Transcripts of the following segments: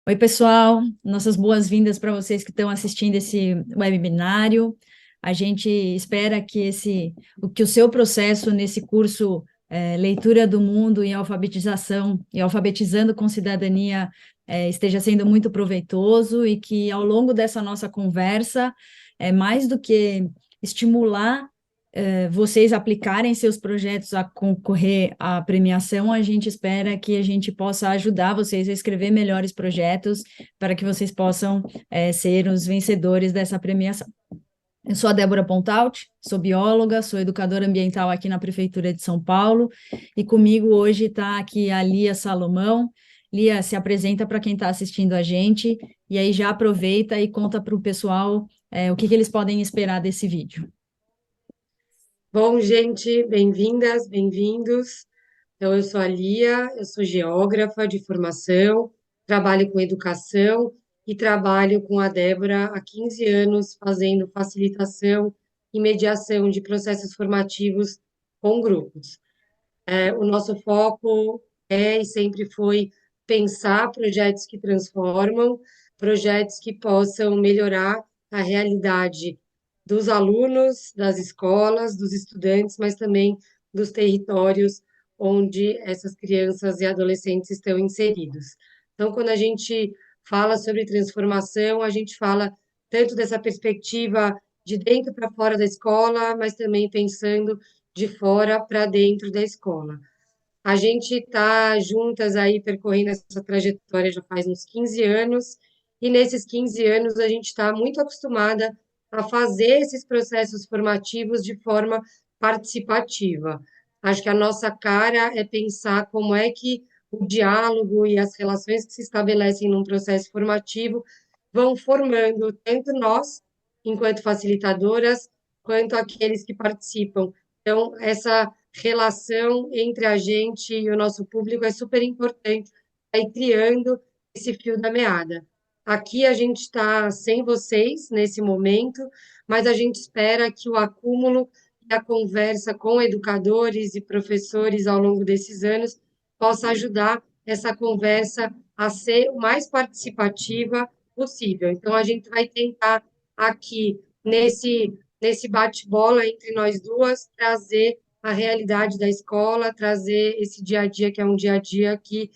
Oi, pessoal, nossas boas-vindas para vocês que estão assistindo esse webinário. A gente espera que que o seu processo nesse curso Leitura do Mundo e Alfabetização e Alfabetizando com Cidadania esteja sendo muito proveitoso e que ao longo dessa nossa conversa, mais do que estimular vocês aplicarem seus projetos a concorrer à premiação, a gente espera que a gente possa ajudar vocês a escrever melhores projetos para que vocês possam ser os vencedores dessa premiação. Eu sou a Débora Pontalti, sou bióloga, sou educadora ambiental aqui na Prefeitura de São Paulo, e comigo hoje está aqui a Lia Salomão. Lia, se apresenta para quem está assistindo a gente, e aí já aproveita e conta para o pessoal o que eles podem esperar desse vídeo. Bom, gente, bem-vindas, bem-vindos. Então, eu sou a Lia, eu sou geógrafa de formação, trabalho com educação e trabalho com a Débora há 15 anos fazendo facilitação e mediação de processos formativos com grupos. O nosso foco é e sempre foi pensar projetos que transformam, projetos que possam melhorar a realidade dos alunos, das escolas, dos estudantes, mas também dos territórios onde essas crianças e adolescentes estão inseridos. Então, quando a gente fala sobre transformação, a gente fala tanto dessa perspectiva de dentro para fora da escola, mas também pensando de fora para dentro da escola. A gente está juntas aí percorrendo essa trajetória já faz uns 15 anos, e nesses 15 anos a gente está muito acostumada a fazer esses processos formativos de forma participativa. Acho que a nossa cara é pensar como é que o diálogo e as relações que se estabelecem num processo formativo vão formando tanto nós, enquanto facilitadoras, quanto aqueles que participam. Então, essa relação entre a gente e o nosso público é super importante, aí criando esse fio da meada. Aqui a gente está sem vocês nesse momento, mas a gente espera que o acúmulo e a conversa com educadores e professores ao longo desses anos possa ajudar essa conversa a ser o mais participativa possível. Então, a gente vai tentar aqui, nesse bate-bola entre nós duas, trazer a realidade da escola, trazer esse dia a dia, que é um dia a dia que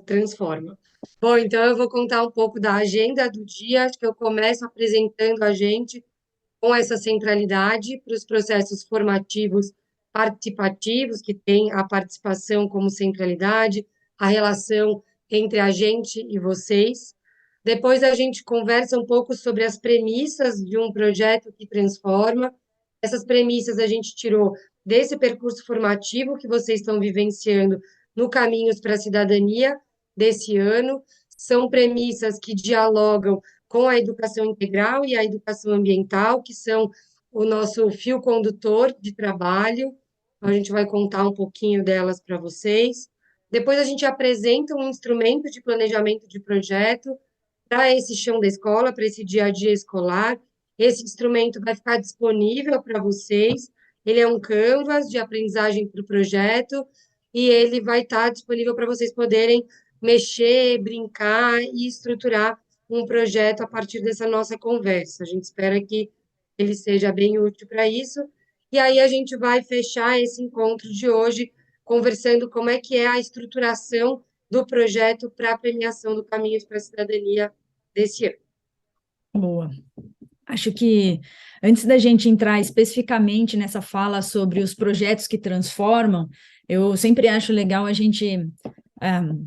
transforma. Bom, então eu vou contar um pouco da agenda do dia, acho que eu começo apresentando a gente com essa centralidade para os processos formativos participativos, que tem a participação como centralidade, a relação entre a gente e vocês. Depois a gente conversa um pouco sobre as premissas de um projeto que transforma. Essas premissas a gente tirou desse percurso formativo que vocês estão vivenciando no Caminhos para a Cidadania desse ano. São premissas que dialogam com a educação integral e a educação ambiental, que são o nosso fio condutor de trabalho. A gente vai contar um pouquinho delas para vocês. Depois a gente apresenta um instrumento de planejamento de projeto para esse chão da escola, para esse dia a dia escolar. Esse instrumento vai ficar disponível para vocês. Ele é um canvas de aprendizagem para o projeto e ele vai estar disponível para vocês poderem mexer, brincar e estruturar um projeto a partir dessa nossa conversa. A gente espera que ele seja bem útil para isso. E aí a gente vai fechar esse encontro de hoje conversando como é que é a estruturação do projeto para a premiação do Caminhos para a Cidadania desse ano. Boa. Acho que antes da gente entrar especificamente nessa fala sobre os projetos que transformam, eu sempre acho legal a gente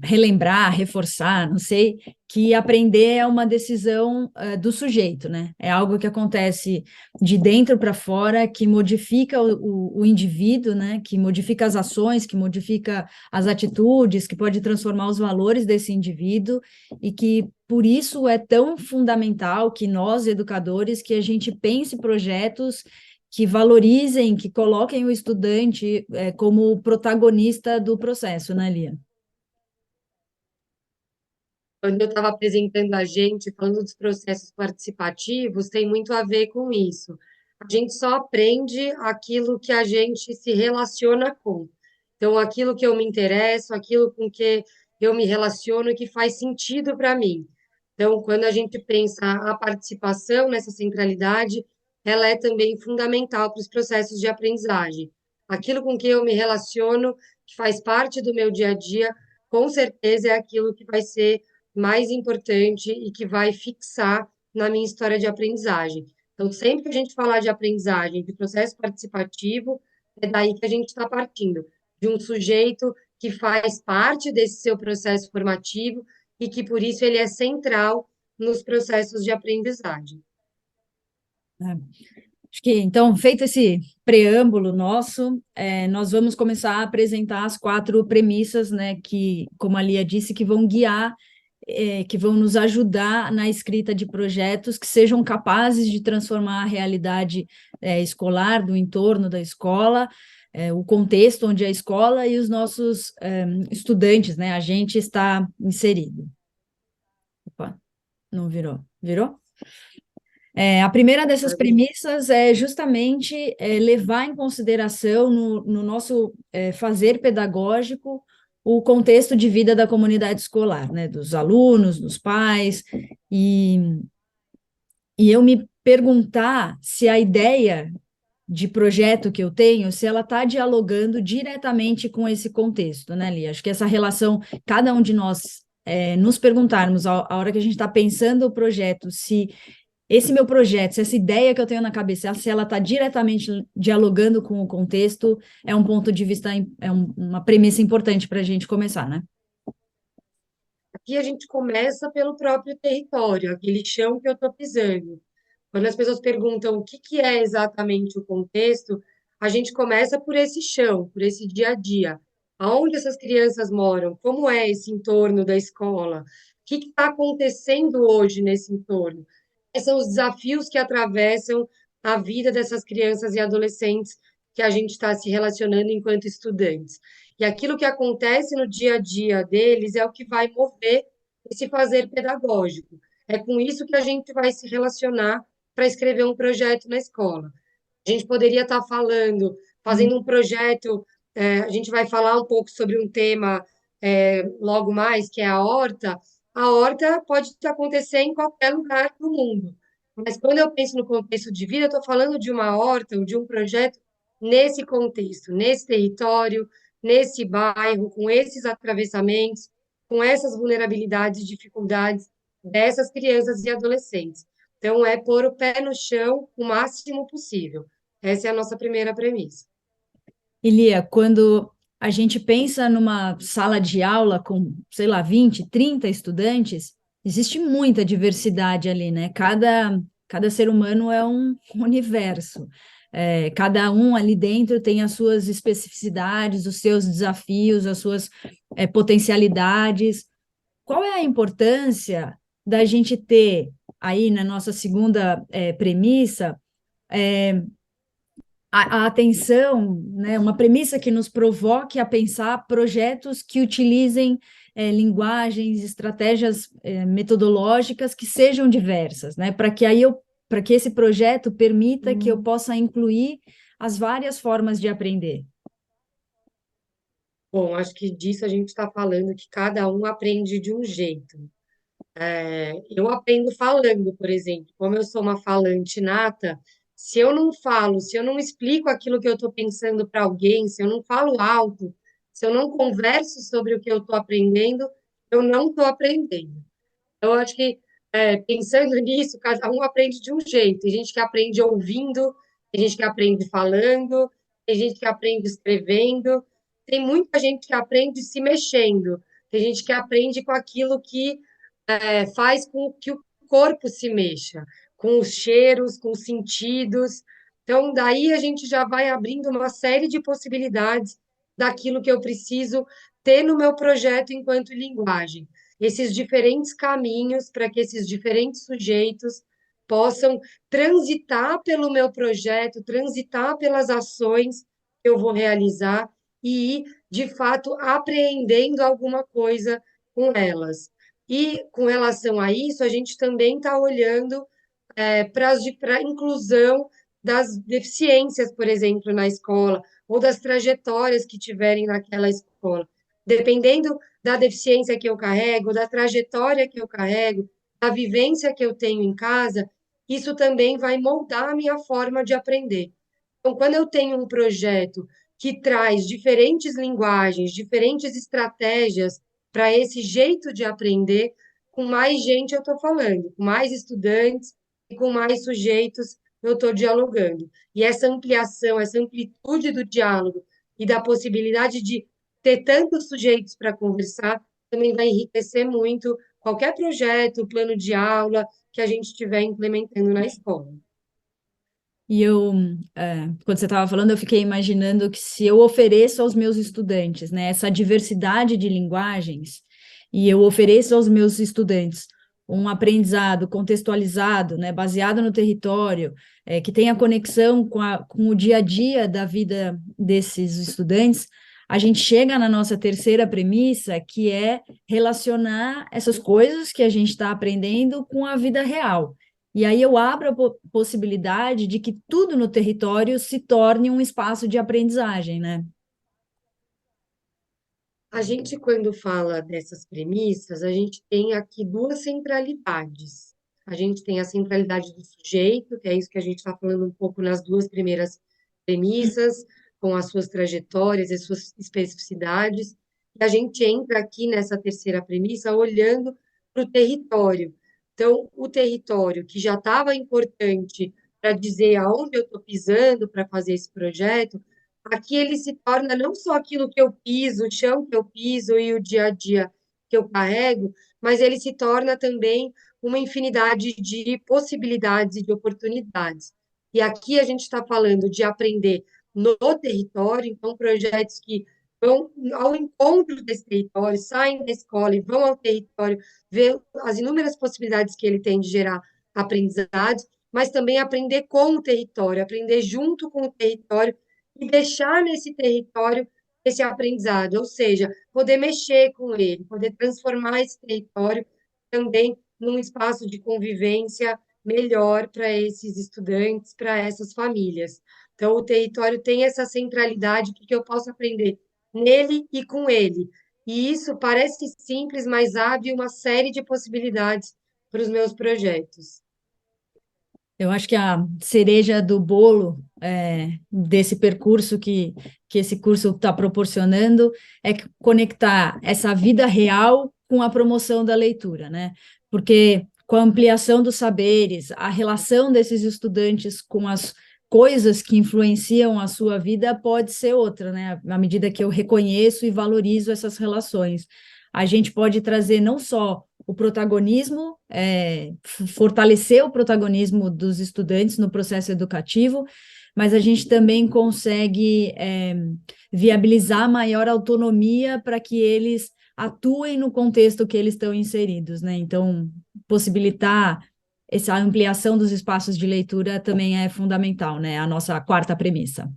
relembrar, reforçar, não sei, que aprender é uma decisão do sujeito, né? É algo que acontece de dentro para fora, que modifica o indivíduo, né? Que modifica as ações, que modifica as atitudes, que pode transformar os valores desse indivíduo e que por isso é tão fundamental que nós, educadores, que a gente pense projetos que valorizem, que coloquem o estudante como protagonista do processo, né, Lia? Quando eu estava apresentando a gente, falando dos processos participativos, tem muito a ver com isso. A gente só aprende aquilo que a gente se relaciona com. Então, aquilo que eu me interesso, aquilo com que eu me relaciono e que faz sentido para mim. Então, quando a gente pensa a participação nessa centralidade, ela é também fundamental para os processos de aprendizagem. Aquilo com que eu me relaciono, que faz parte do meu dia a dia, com certeza é aquilo que vai ser mais importante e que vai fixar na minha história de aprendizagem. Então, sempre que a gente falar de aprendizagem, de processo participativo, é daí que a gente está partindo, de um sujeito que faz parte desse seu processo formativo e que, por isso, ele é central nos processos de aprendizagem. Acho que, então, feito esse preâmbulo nosso, nós vamos começar a apresentar as 4 premissas, né, que, como a Lia disse, que vão guiar, que vão nos ajudar na escrita de projetos que sejam capazes de transformar a realidade, escolar, do entorno da escola, o contexto onde é a escola e os nossos estudantes, né, a gente está inserido. Opa, não virou. Virou? A primeira dessas premissas é justamente levar em consideração no nosso fazer pedagógico o contexto de vida da comunidade escolar, né, dos alunos, dos pais, e, e eu me perguntar se a ideia de projeto que eu tenho, se ela está dialogando diretamente com esse contexto, né, Lia? Acho que essa relação, cada um de nós nos perguntarmos, a hora que a gente está pensando o projeto, se esse meu projeto, se essa ideia que eu tenho na cabeça, se ela está diretamente dialogando com o contexto, é um ponto de vista, uma premissa importante para a gente começar, né? Aqui a gente começa pelo próprio território, aquele chão que eu estou pisando. Quando as pessoas perguntam o que que é exatamente o contexto, a gente começa por esse chão, por esse dia a dia. Aonde essas crianças moram? Como é esse entorno da escola? O que está acontecendo hoje nesse entorno? Quais são os desafios que atravessam a vida dessas crianças e adolescentes que a gente está se relacionando enquanto estudantes? E aquilo que acontece no dia a dia deles é o que vai mover esse fazer pedagógico. É com isso que a gente vai se relacionar para escrever um projeto na escola. A gente poderia estar falando, fazendo um projeto, a gente vai falar um pouco sobre um tema logo mais, que é a horta. A horta pode acontecer em qualquer lugar do mundo, mas quando eu penso no contexto de vida, eu estou falando de uma horta ou de um projeto nesse contexto, nesse território, nesse bairro, com esses atravessamentos, com essas vulnerabilidades e dificuldades dessas crianças e adolescentes. Então, é pôr o pé no chão o máximo possível. Essa é a nossa primeira premissa. Elia, quando a gente pensa numa sala de aula com, sei lá, 20, 30 estudantes, existe muita diversidade ali, né? Cada ser humano é um universo. Cada um ali dentro tem as suas especificidades, os seus desafios, as suas potencialidades. Qual é a importância da gente ter aí na nossa segunda premissa a atenção, né, uma premissa que nos provoque a pensar projetos que utilizem linguagens, estratégias metodológicas que sejam diversas, né, para que esse projeto permita que eu possa incluir as várias formas de aprender. Bom, acho que disso a gente está falando que cada um aprende de um jeito. Eu aprendo falando, por exemplo, como eu sou uma falante nata, se eu não falo, se eu não explico aquilo que eu estou pensando para alguém, se eu não falo alto, se eu não converso sobre o que eu estou aprendendo, eu não estou aprendendo. Então, eu acho que, pensando nisso, cada um aprende de um jeito. Tem gente que aprende ouvindo, tem gente que aprende falando, tem gente que aprende escrevendo, tem muita gente que aprende se mexendo, tem gente que aprende com aquilo que faz com que o corpo se mexa, com os cheiros, com os sentidos. Então, daí a gente já vai abrindo uma série de possibilidades daquilo que eu preciso ter no meu projeto enquanto linguagem. Esses diferentes caminhos para que esses diferentes sujeitos possam transitar pelo meu projeto, transitar pelas ações que eu vou realizar e ir, de fato, apreendendo alguma coisa com elas. E com relação a isso, a gente também está olhando para a inclusão das deficiências, por exemplo, na escola, ou das trajetórias que tiverem naquela escola. Dependendo da deficiência que eu carrego, da trajetória que eu carrego, da vivência que eu tenho em casa, isso também vai moldar a minha forma de aprender. Então, quando eu tenho um projeto que traz diferentes linguagens, diferentes estratégias para esse jeito de aprender, com mais gente eu estou falando, com mais estudantes e com mais sujeitos eu estou dialogando. E essa ampliação, essa amplitude do diálogo e da possibilidade de ter tantos sujeitos para conversar também vai enriquecer muito qualquer projeto, plano de aula que a gente estiver implementando na escola. E eu, quando você estava falando, eu fiquei imaginando que se eu ofereço aos meus estudantes, né, essa diversidade de linguagens, e eu ofereço aos meus estudantes um aprendizado contextualizado, né, baseado no território, que tenha conexão com o dia a dia da vida desses estudantes, a gente chega na nossa terceira premissa, que é relacionar essas coisas que a gente está aprendendo com a vida real. E aí eu abro a possibilidade de que tudo no território se torne um espaço de aprendizagem, né? A gente, quando fala dessas premissas, a gente tem aqui duas centralidades. A gente tem a centralidade do sujeito, que é isso que a gente está falando um pouco nas duas primeiras premissas, com as suas trajetórias e suas especificidades. E a gente entra aqui nessa terceira premissa olhando para o território. Então, o território, que já estava importante para dizer aonde eu estou pisando para fazer esse projeto, aqui ele se torna não só aquilo que eu piso, o chão que eu piso e o dia a dia que eu carrego, mas ele se torna também uma infinidade de possibilidades e de oportunidades. E aqui a gente está falando de aprender no território, então projetos que vão ao encontro desse território, saem da escola e vão ao território, ver as inúmeras possibilidades que ele tem de gerar aprendizados, mas também aprender com o território, aprender junto com o território e deixar nesse território esse aprendizado, ou seja, poder mexer com ele, poder transformar esse território também num espaço de convivência melhor para esses estudantes, para essas famílias. Então, o território tem essa centralidade porque eu posso aprender nele e com ele. E isso parece simples, mas abre uma série de possibilidades para os meus projetos. Eu acho que a cereja do bolo desse percurso que esse curso está proporcionando é conectar essa vida real com a promoção da leitura, né? Porque com a ampliação dos saberes, a relação desses estudantes com as coisas que influenciam a sua vida pode ser outra, né? À medida que eu reconheço e valorizo essas relações, a gente pode trazer não só o protagonismo, fortalecer o protagonismo dos estudantes no processo educativo, mas a gente também consegue viabilizar maior autonomia para que eles atuem no contexto que eles estão inseridos, né? Então, possibilitar essa ampliação dos espaços de leitura também é fundamental, né? A nossa quarta premissa.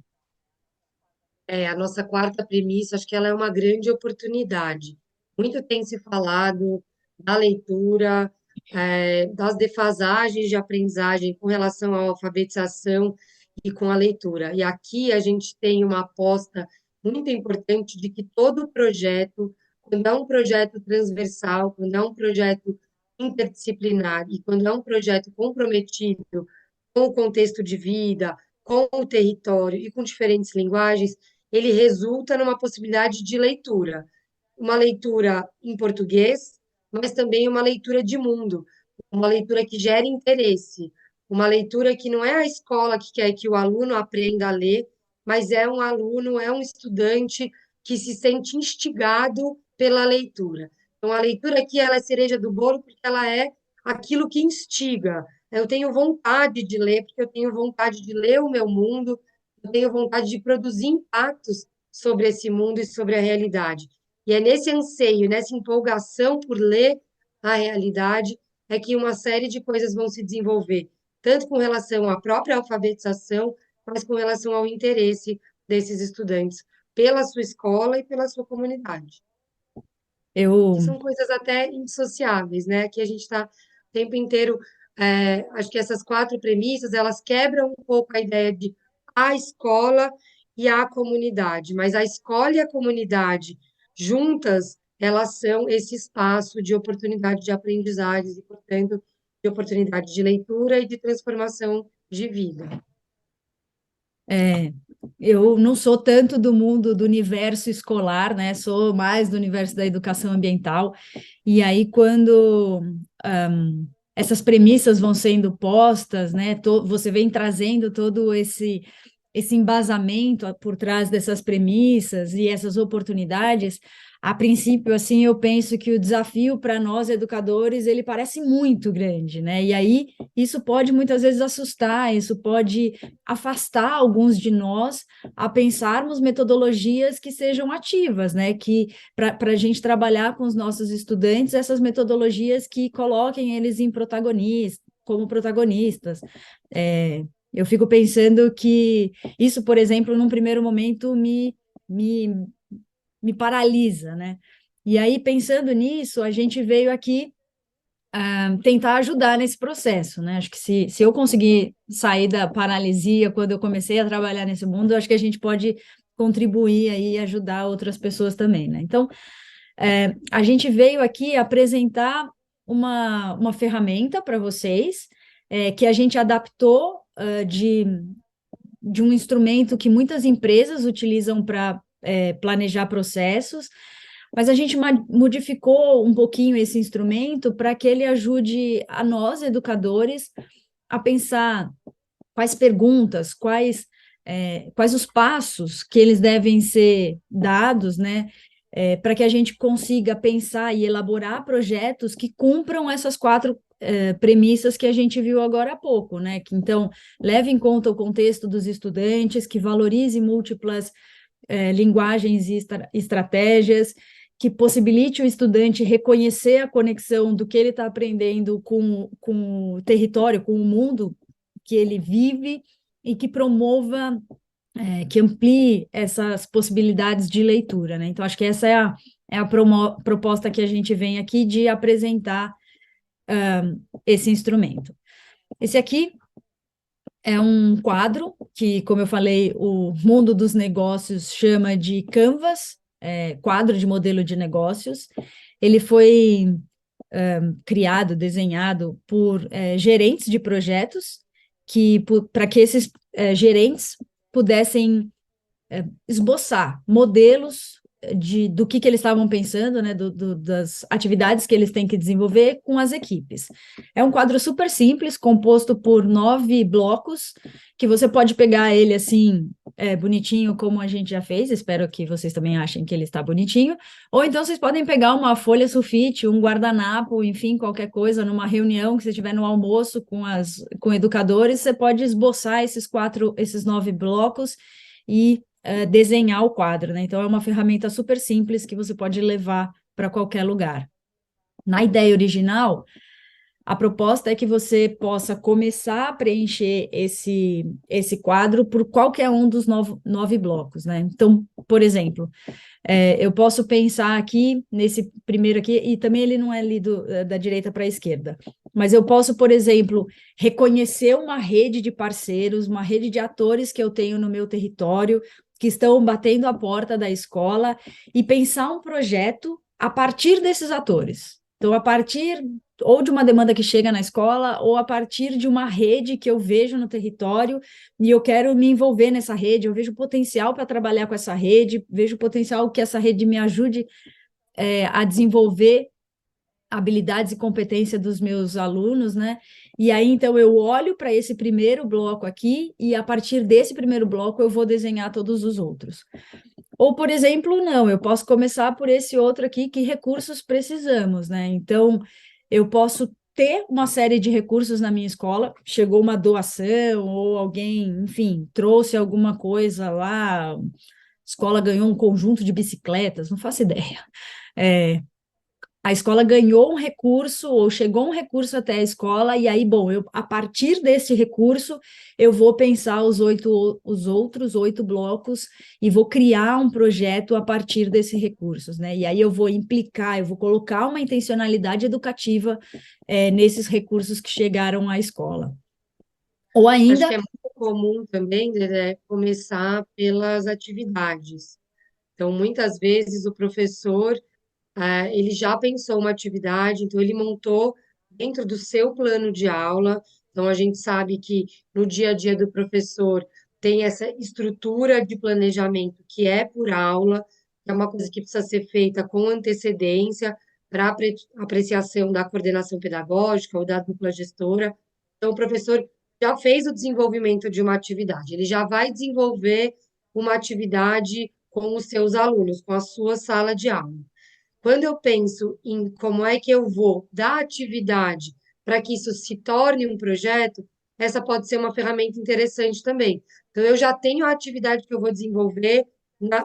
A nossa quarta premissa, acho que ela é uma grande oportunidade. Muito tem se falado da leitura, das defasagens de aprendizagem com relação à alfabetização e com a leitura. E aqui a gente tem uma aposta muito importante de que todo projeto, quando é um projeto transversal, quando é um projeto interdisciplinar e quando é um projeto comprometido com o contexto de vida, com o território e com diferentes linguagens, ele resulta numa possibilidade de leitura. Uma leitura em português, mas também uma leitura de mundo, uma leitura que gere interesse, uma leitura que não é a escola que quer que o aluno aprenda a ler, mas é um aluno, é um estudante que se sente instigado pela leitura. Então, a leitura aqui ela é cereja do bolo porque ela é aquilo que instiga. Eu tenho vontade de ler, porque eu tenho vontade de ler o meu mundo, eu tenho vontade de produzir impactos sobre esse mundo e sobre a realidade. E é nesse anseio, nessa empolgação por ler a realidade, é que uma série de coisas vão se desenvolver, tanto com relação à própria alfabetização, mas com relação ao interesse desses estudantes pela sua escola e pela sua comunidade. Que Eu são coisas até indissociáveis, né? Que a gente está o tempo inteiro. Acho que essas quatro premissas elas quebram um pouco a ideia de a escola e a comunidade, mas a escola e a comunidade juntas elas são esse espaço de oportunidade de aprendizagens e, portanto, de oportunidade de leitura e de transformação de vida. É, eu não sou tanto do mundo do universo escolar, né? Sou mais do universo da educação ambiental. E aí, quando essas premissas vão sendo postas, né? Você vem trazendo todo esse embasamento por trás dessas premissas e essas oportunidades. A princípio, assim, eu penso que o desafio para nós educadores ele parece muito grande, né? E aí isso pode muitas vezes assustar, isso pode afastar alguns de nós a pensarmos metodologias que sejam ativas, né? Que para a gente trabalhar com os nossos estudantes, essas metodologias que coloquem eles em como protagonistas. Eu fico pensando que isso, por exemplo, num primeiro momento me, me paralisa, né? E aí, pensando nisso, a gente veio aqui tentar ajudar nesse processo, né? Acho que se eu conseguir sair da paralisia quando eu comecei a trabalhar nesse mundo, acho que a gente pode contribuir aí e ajudar outras pessoas também, né? Então, a gente veio aqui apresentar uma ferramenta para vocês, que a gente adaptou de um instrumento que muitas empresas utilizam para planejar processos, mas a gente modificou um pouquinho esse instrumento para que ele ajude a nós, educadores, a pensar quais perguntas, quais os passos que eles devem ser dados, né? Para que a gente consiga pensar e elaborar projetos que cumpram essas quatro premissas que a gente viu agora há pouco, né? Que então leve em conta o contexto dos estudantes, que valorize múltiplas linguagens e estratégias, que possibilite o estudante reconhecer a conexão do que ele está aprendendo com o território, com o mundo que ele vive e que promova, que amplie essas possibilidades de leitura, né? Então, acho que essa é a proposta que a gente vem aqui de apresentar esse instrumento. Esse aqui é um quadro que, como eu falei, o mundo dos negócios chama de Canvas, quadro de modelo de negócios. Ele foi criado, desenhado por gerentes de projetos, para que esses gerentes pudessem esboçar modelos do que eles estavam pensando, né, das atividades que eles têm que desenvolver com as equipes. É um quadro super simples, composto por 9 blocos, que você pode pegar ele assim, bonitinho, como a gente já fez, espero que vocês também achem que ele está bonitinho, ou então vocês podem pegar uma folha sulfite, um guardanapo, enfim, qualquer coisa, numa reunião que você estiver no almoço com educadores, você pode esboçar esses 9 blocos e desenhar o quadro, né? Então, é uma ferramenta super simples que você pode levar para qualquer lugar. Na ideia original, a proposta é que você possa começar a preencher esse quadro por qualquer um dos 9 blocos, né? Então, por exemplo, eu posso pensar aqui, nesse primeiro aqui, e também ele não é lido da direita para a esquerda, mas eu posso, por exemplo, reconhecer uma rede de parceiros, uma rede de atores que eu tenho no meu território, que estão batendo a porta da escola, e pensar um projeto a partir desses atores. Então, a partir ou de uma demanda que chega na escola, ou a partir de uma rede que eu vejo no território, e eu quero me envolver nessa rede, eu vejo potencial para trabalhar com essa rede, vejo potencial que essa rede me ajude a desenvolver habilidades e competência dos meus alunos, né? E aí, então, eu olho para esse primeiro bloco aqui, e a partir desse primeiro bloco eu vou desenhar todos os outros. Ou, por exemplo, não, eu posso começar por esse outro aqui, que recursos precisamos, né? Então, eu posso ter uma série de recursos na minha escola, chegou uma doação, ou alguém, enfim, trouxe alguma coisa lá, a escola ganhou um conjunto de bicicletas, não faço ideia. A escola ganhou um recurso, ou chegou um recurso até a escola, e aí, bom, a partir desse recurso, eu vou pensar os outros 8 blocos e vou criar um projeto a partir desses recursos, né? E aí eu vou eu vou colocar uma intencionalidade educativa nesses recursos que chegaram à escola. Ou Acho ainda, que é muito comum também, Dedé, começar pelas atividades. Então, muitas vezes o professor ele já pensou uma atividade, então ele montou dentro do seu plano de aula. Então a gente sabe que no dia a dia do professor tem essa estrutura de planejamento que é por aula, que é uma coisa que precisa ser feita com antecedência para apreciação da coordenação pedagógica ou da dupla gestora. Então o professor já fez o desenvolvimento de uma atividade, ele já vai desenvolver uma atividade com os seus alunos, com a sua sala de aula. Quando eu penso em como é que eu vou dar atividade para que isso se torne um projeto, essa pode ser uma ferramenta interessante também. Então, eu já tenho a atividade que eu vou desenvolver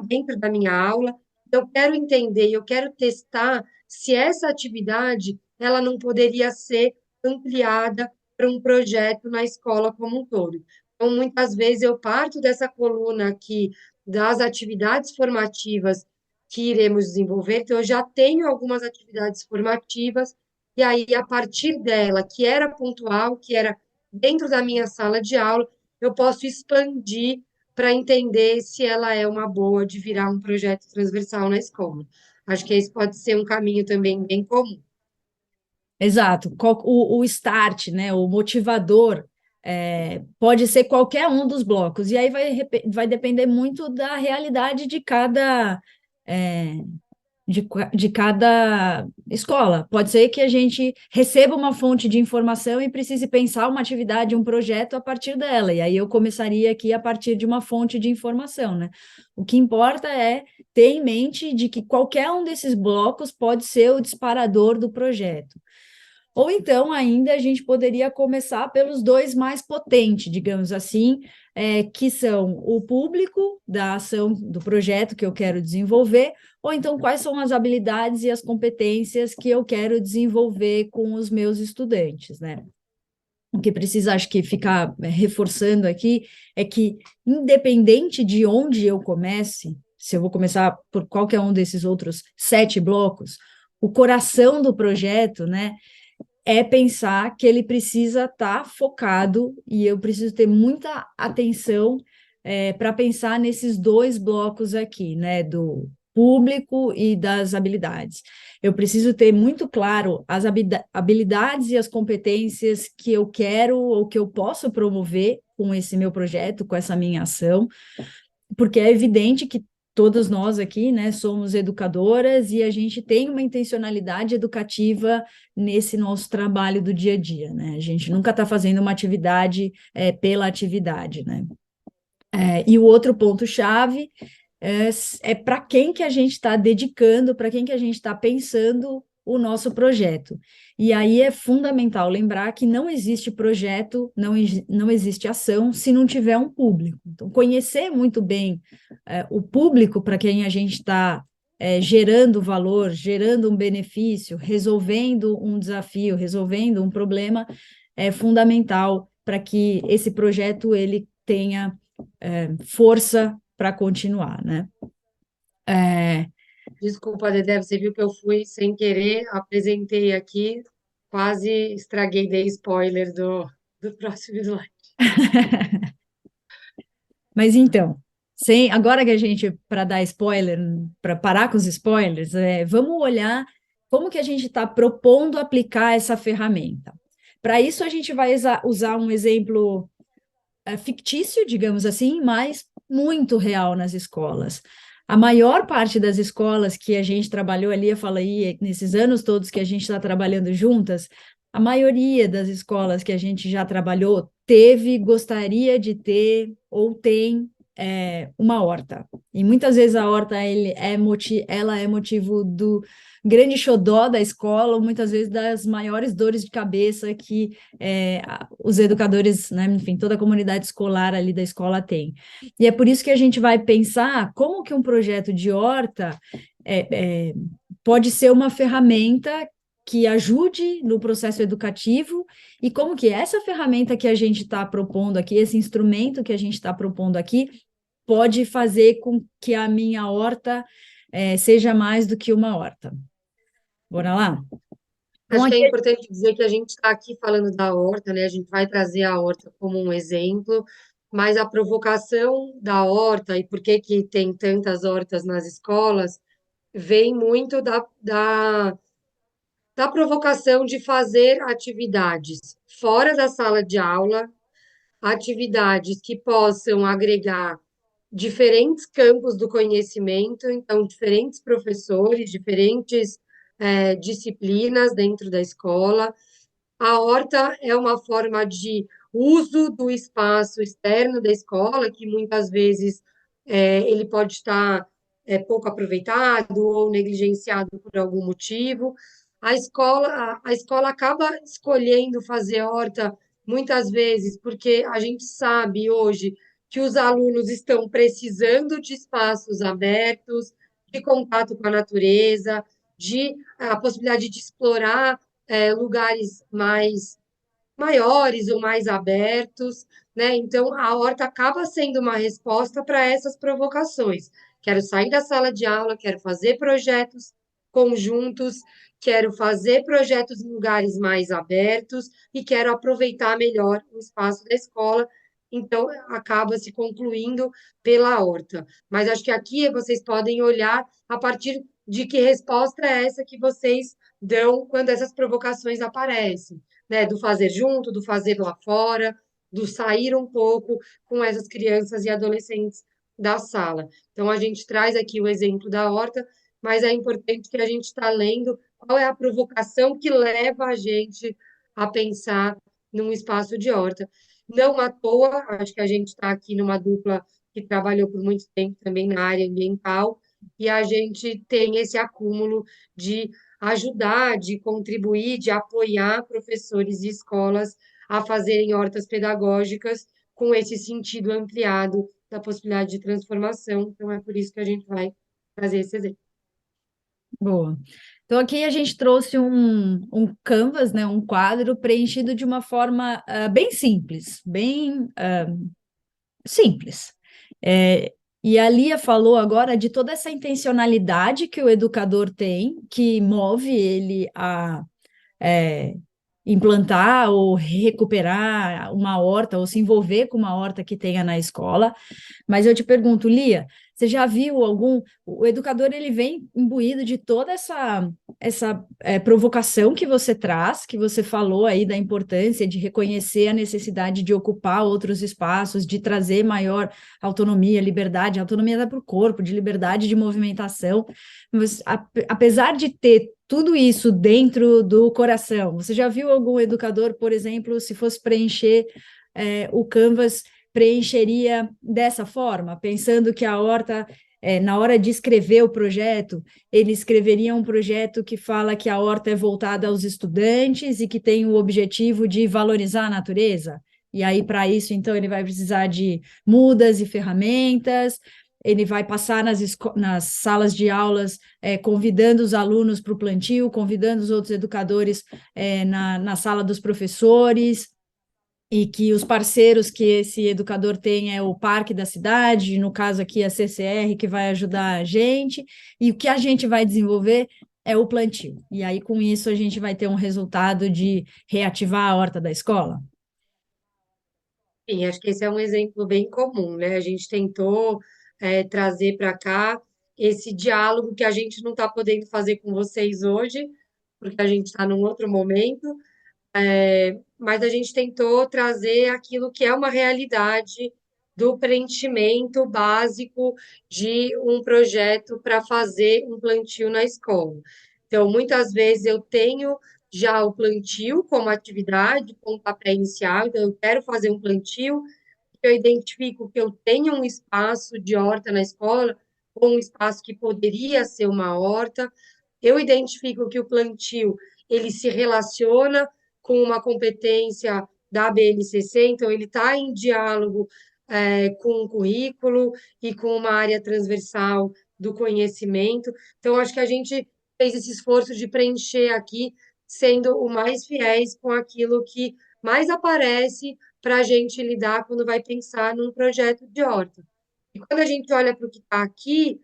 dentro da minha aula, eu quero entender, eu quero testar se essa atividade ela não poderia ser ampliada para um projeto na escola como um todo. Então, muitas vezes eu parto dessa coluna aqui das atividades formativas que iremos desenvolver. Então, eu já tenho algumas atividades formativas, e aí, a partir dela, que era pontual, que era dentro da minha sala de aula, eu posso expandir para entender se ela é uma boa de virar um projeto transversal na escola. Acho que esse pode ser um caminho também bem comum. Exato. O start, né, o motivador, pode ser qualquer um dos blocos, e aí vai depender muito da realidade é, de cada escola. Pode ser que a gente receba uma fonte de informação e precise pensar uma atividade, um projeto a partir dela, e aí eu começaria aqui a partir de uma fonte de informação, né? O que importa é ter em mente de que qualquer um desses blocos pode ser o disparador do projeto. Ou então, ainda, a gente poderia começar pelos dois mais potentes, digamos assim, que são o público da ação do projeto que eu quero desenvolver, ou então quais são as habilidades e as competências que eu quero desenvolver com os meus estudantes, né? O que precisa, acho que, ficar reforçando aqui é que, independente de onde eu comece, se eu vou começar por qualquer um desses outros 7 blocos, o coração do projeto, né, é pensar que ele precisa estar focado e eu preciso ter muita atenção para pensar nesses dois blocos aqui, né, do público e das habilidades. Eu preciso ter muito claro as habilidades e as competências que eu quero ou que eu posso promover com esse meu projeto, com essa minha ação, porque é evidente que todos nós aqui, né, somos educadoras e a gente tem uma intencionalidade educativa nesse nosso trabalho do dia a dia, né? A gente nunca está fazendo uma atividade pela atividade, né? E o outro ponto-chave é para quem que a gente está dedicando, para quem que a gente está pensando o nosso projeto. E aí é fundamental lembrar que não existe projeto, não existe ação se não tiver um público. Então, conhecer muito bem o público para quem a gente está gerando valor, gerando um benefício, resolvendo um desafio, resolvendo um problema, é fundamental para que esse projeto ele tenha força para continuar, né? Desculpa, Dedé, você viu que eu fui sem querer, apresentei aqui, quase estraguei, dei spoiler do próximo slide. Mas então, agora que a gente, para dar spoiler, para parar com os spoilers, vamos olhar como que a gente está propondo aplicar essa ferramenta. Para isso, a gente vai usar um exemplo fictício, digamos assim, mas muito real nas escolas. A maior parte das escolas que a gente trabalhou ali, eu falo aí, nesses anos todos que a gente está trabalhando juntas, a maioria das escolas que a gente já trabalhou teve, gostaria de ter ou tem uma horta. E muitas vezes a horta ela é motivo do grande xodó da escola, ou muitas vezes das maiores dores de cabeça que os educadores, né, enfim, toda a comunidade escolar ali da escola tem. E é por isso que a gente vai pensar como que um projeto de horta pode ser uma ferramenta que ajude no processo educativo e como que essa ferramenta que a gente está propondo aqui, esse instrumento que a gente está propondo aqui, pode fazer com que a minha horta seja mais do que uma horta. Bora lá? Então, Acho que é aqui, importante dizer que a gente está aqui falando da horta, né? A gente vai trazer a horta como um exemplo, mas a provocação da horta e por que que tem tantas hortas nas escolas vem muito da provocação de fazer atividades fora da sala de aula, atividades que possam agregar diferentes campos do conhecimento, então, diferentes professores, diferentes disciplinas dentro da escola. A horta é uma forma de uso do espaço externo da escola, que muitas vezes ele pode estar pouco aproveitado ou negligenciado por algum motivo. A escola acaba escolhendo fazer horta muitas vezes porque a gente sabe hoje que os alunos estão precisando de espaços abertos, de contato com a natureza, de a possibilidade de explorar lugares mais maiores ou mais abertos, né? Então, a horta acaba sendo uma resposta para essas provocações. Quero sair da sala de aula, quero fazer projetos conjuntos, quero fazer projetos em lugares mais abertos e quero aproveitar melhor o espaço da escola. Então, acaba se concluindo pela horta. Mas acho que aqui vocês podem olhar a partir de que resposta é essa que vocês dão quando essas provocações aparecem, né? Do fazer junto, do fazer lá fora, do sair um pouco com essas crianças e adolescentes da sala. Então, a gente traz aqui o exemplo da horta, mas é importante que a gente está lendo qual é a provocação que leva a gente a pensar num espaço de horta. Não à toa, acho que a gente está aqui numa dupla que trabalhou por muito tempo também na área ambiental, e a gente tem esse acúmulo de ajudar, de contribuir, de apoiar professores e escolas a fazerem hortas pedagógicas com esse sentido ampliado da possibilidade de transformação. Então, é por isso que a gente vai trazer esse exemplo. Boa. Então, aqui a gente trouxe um canvas, né, um quadro preenchido de uma forma bem simples, bem simples. E a Lia falou agora de toda essa intencionalidade que o educador tem, que move ele a é, implantar ou recuperar uma horta, ou se envolver com uma horta que tenha na escola. Mas eu te pergunto, Lia, você já viu algum? O educador ele vem imbuído de toda essa provocação que você traz, que você falou aí da importância de reconhecer a necessidade de ocupar outros espaços, de trazer maior autonomia, liberdade, autonomia dá para o corpo, de liberdade de movimentação. Mas apesar de ter tudo isso dentro do coração, você já viu algum educador, por exemplo, se fosse preencher o Canvas preencheria dessa forma, pensando que a horta, na hora de escrever o projeto, ele escreveria um projeto que fala que a horta é voltada aos estudantes e que tem o objetivo de valorizar a natureza. E aí, para isso, então, ele vai precisar de mudas e ferramentas, ele vai passar nas salas de aulas, convidando os alunos para o plantio, convidando os outros educadores na sala dos professores, e que os parceiros que esse educador tem é o parque da cidade, no caso aqui a CCR, que vai ajudar a gente, e o que a gente vai desenvolver é o plantio. E aí, com isso, a gente vai ter um resultado de reativar a horta da escola. Sim, acho que esse é um exemplo bem comum, né? A gente tentou trazer para cá esse diálogo que a gente não está podendo fazer com vocês hoje, porque a gente está num outro momento, mas a gente tentou trazer aquilo que é uma realidade do preenchimento básico de um projeto para fazer um plantio na escola. Então, muitas vezes eu tenho já o plantio como atividade, pontapé inicial, então eu quero fazer um plantio, eu identifico que eu tenho um espaço de horta na escola, ou um espaço que poderia ser uma horta, eu identifico que o plantio ele se relaciona com uma competência da BNCC, então ele está em diálogo com o currículo e com uma área transversal do conhecimento. Então, acho que a gente fez esse esforço de preencher aqui, sendo o mais fiéis com aquilo que mais aparece para a gente lidar quando vai pensar num projeto de horta. E quando a gente olha para o que está aqui,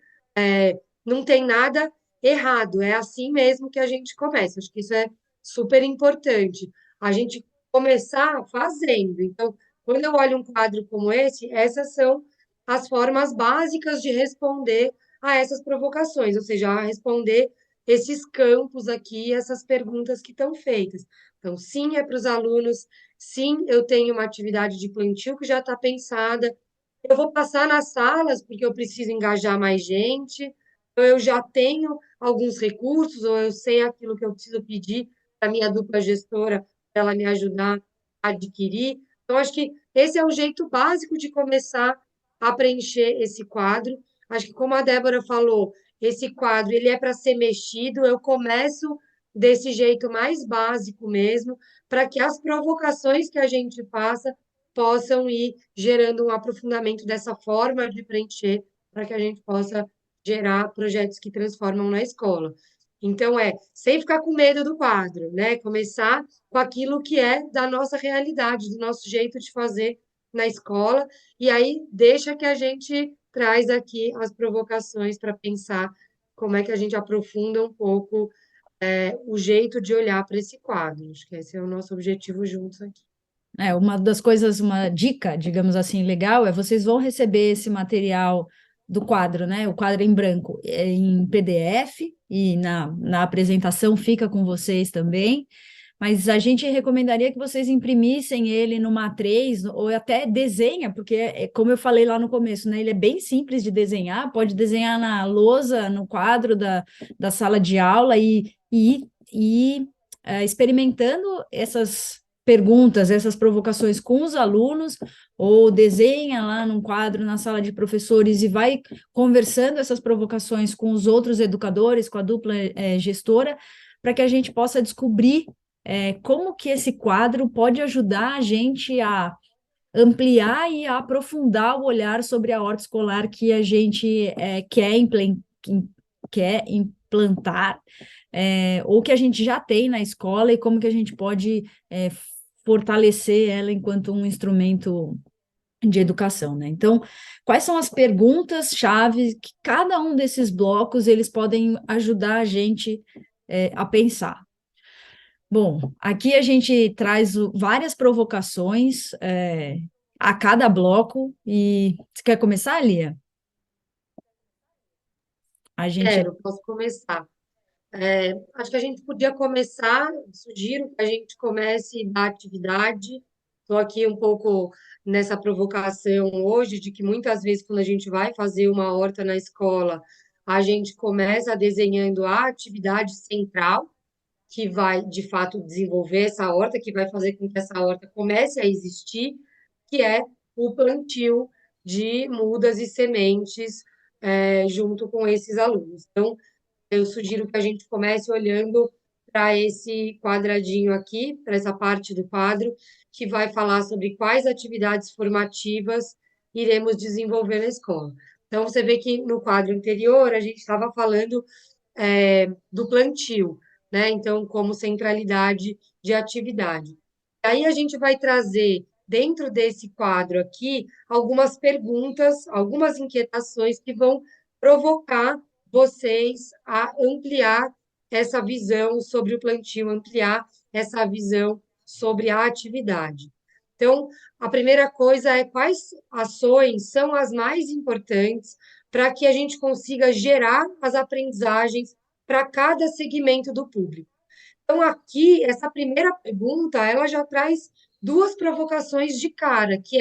não tem nada errado, é assim mesmo que a gente começa. Acho que isso é super importante. A gente começar fazendo. Então, quando eu olho um quadro como esse, essas são as formas básicas de responder a essas provocações, ou seja, a responder esses campos aqui, essas perguntas que estão feitas. Então, sim, é para os alunos, sim, eu tenho uma atividade de plantio que já está pensada, eu vou passar nas salas porque eu preciso engajar mais gente, ou eu já tenho alguns recursos, ou eu sei aquilo que eu preciso pedir para a minha dupla gestora, para ela me ajudar a adquirir. Então, acho que esse é o jeito básico de começar a preencher esse quadro. Acho que, como a Débora falou, esse quadro ele é para ser mexido, eu começo desse jeito mais básico mesmo, para que as provocações que a gente passa possam ir gerando um aprofundamento dessa forma de preencher, para que a gente possa gerar projetos que transformam na escola. Então, sem ficar com medo do quadro, né? Começar com aquilo que é da nossa realidade, do nosso jeito de fazer na escola, e aí deixa que a gente traz aqui as provocações para pensar como é que a gente aprofunda um pouco o jeito de olhar para esse quadro. Acho que esse é o nosso objetivo juntos aqui. Uma das coisas, uma dica, digamos assim, legal, é vocês vão receber esse material do quadro, né? O quadro em branco, em PDF, e na apresentação fica com vocês também. Mas a gente recomendaria que vocês imprimissem ele numa A3 ou até desenha, porque como eu falei lá no começo, né? Ele é bem simples de desenhar, pode desenhar na lousa, no quadro da sala de aula e experimentando essas perguntas, essas provocações com os alunos, ou desenha lá num quadro na sala de professores e vai conversando essas provocações com os outros educadores, com a dupla gestora, para que a gente possa descobrir como que esse quadro pode ajudar a gente a ampliar e a aprofundar o olhar sobre a horta escolar que a gente quer implantar, ou que a gente já tem na escola e como que a gente pode fortalecer ela enquanto um instrumento de educação, né? Então, quais são as perguntas-chave que cada um desses blocos eles podem ajudar a gente a pensar? Bom, aqui a gente traz várias provocações a cada bloco e você quer começar, Lia? A gente Quero, posso começar. Acho que a gente podia começar, sugiro que a gente comece da atividade. Estou aqui um pouco nessa provocação hoje, de que muitas vezes, quando a gente vai fazer uma horta na escola, a gente começa desenhando a atividade central, que vai, de fato, desenvolver essa horta, que vai fazer com que essa horta comece a existir, que é o plantio de mudas e sementes, junto com esses alunos. Então, eu sugiro que a gente comece olhando para esse quadradinho aqui, para essa parte do quadro, que vai falar sobre quais atividades formativas iremos desenvolver na escola. Então, você vê que no quadro anterior a gente estava falando do plantio, né? Então, como centralidade de atividade. Aí a gente vai trazer, dentro desse quadro aqui, algumas perguntas, algumas inquietações que vão provocar vocês a ampliar essa visão sobre o plantio, ampliar essa visão sobre a atividade. Então, a primeira coisa é quais ações são as mais importantes para que a gente consiga gerar as aprendizagens para cada segmento do público. Então, aqui, essa primeira pergunta, ela já traz duas provocações de cara, que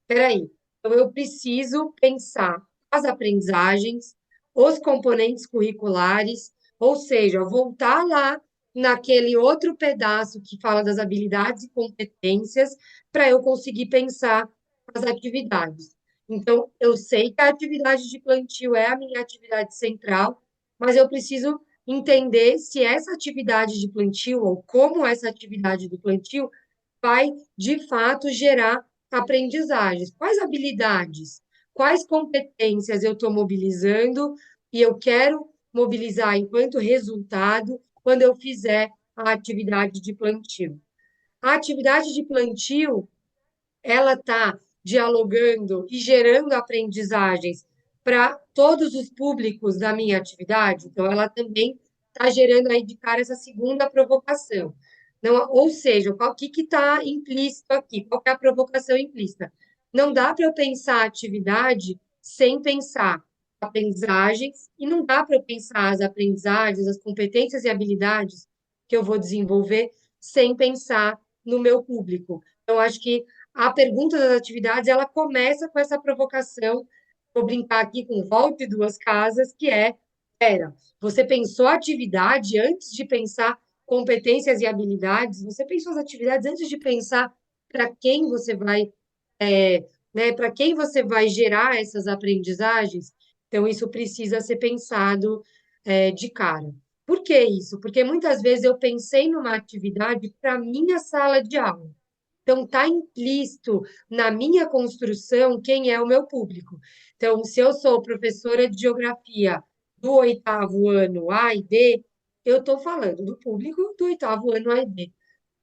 peraí, então eu preciso pensar as aprendizagens, os componentes curriculares, ou seja, voltar lá naquele outro pedaço que fala das habilidades e competências, para eu conseguir pensar as atividades. Então, eu sei que a atividade de plantio é a minha atividade central, mas eu preciso entender se essa atividade de plantio, ou como essa atividade do plantio, vai, de fato, gerar aprendizagens. Quais habilidades, quais competências eu estou mobilizando e eu quero mobilizar enquanto resultado quando eu fizer a atividade de plantio. A atividade de plantio, ela está dialogando e gerando aprendizagens para todos os públicos da minha atividade, então ela também está gerando aí de cara essa segunda provocação. Não, ou seja, o que está implícito aqui? Qual é a provocação implícita? Não dá para eu pensar a atividade sem pensar aprendizagens, e não dá para eu pensar as aprendizagens, as competências e habilidades que eu vou desenvolver sem pensar no meu público. Então, acho que a pergunta das atividades, ela começa com essa provocação, vou brincar aqui com o volte duas casas, que é, pera, você pensou a atividade antes de pensar competências e habilidades? Você pensou as atividades antes de pensar para quem você vai, né, para quem você vai gerar essas aprendizagens? Então, isso precisa ser pensado, de cara. Por que isso? Porque muitas vezes eu pensei numa atividade para minha sala de aula. Então, está implícito na minha construção quem é o meu público. Então, se eu sou professora de geografia do oitavo ano A e B, eu estou falando do público do oitavo ano A e B.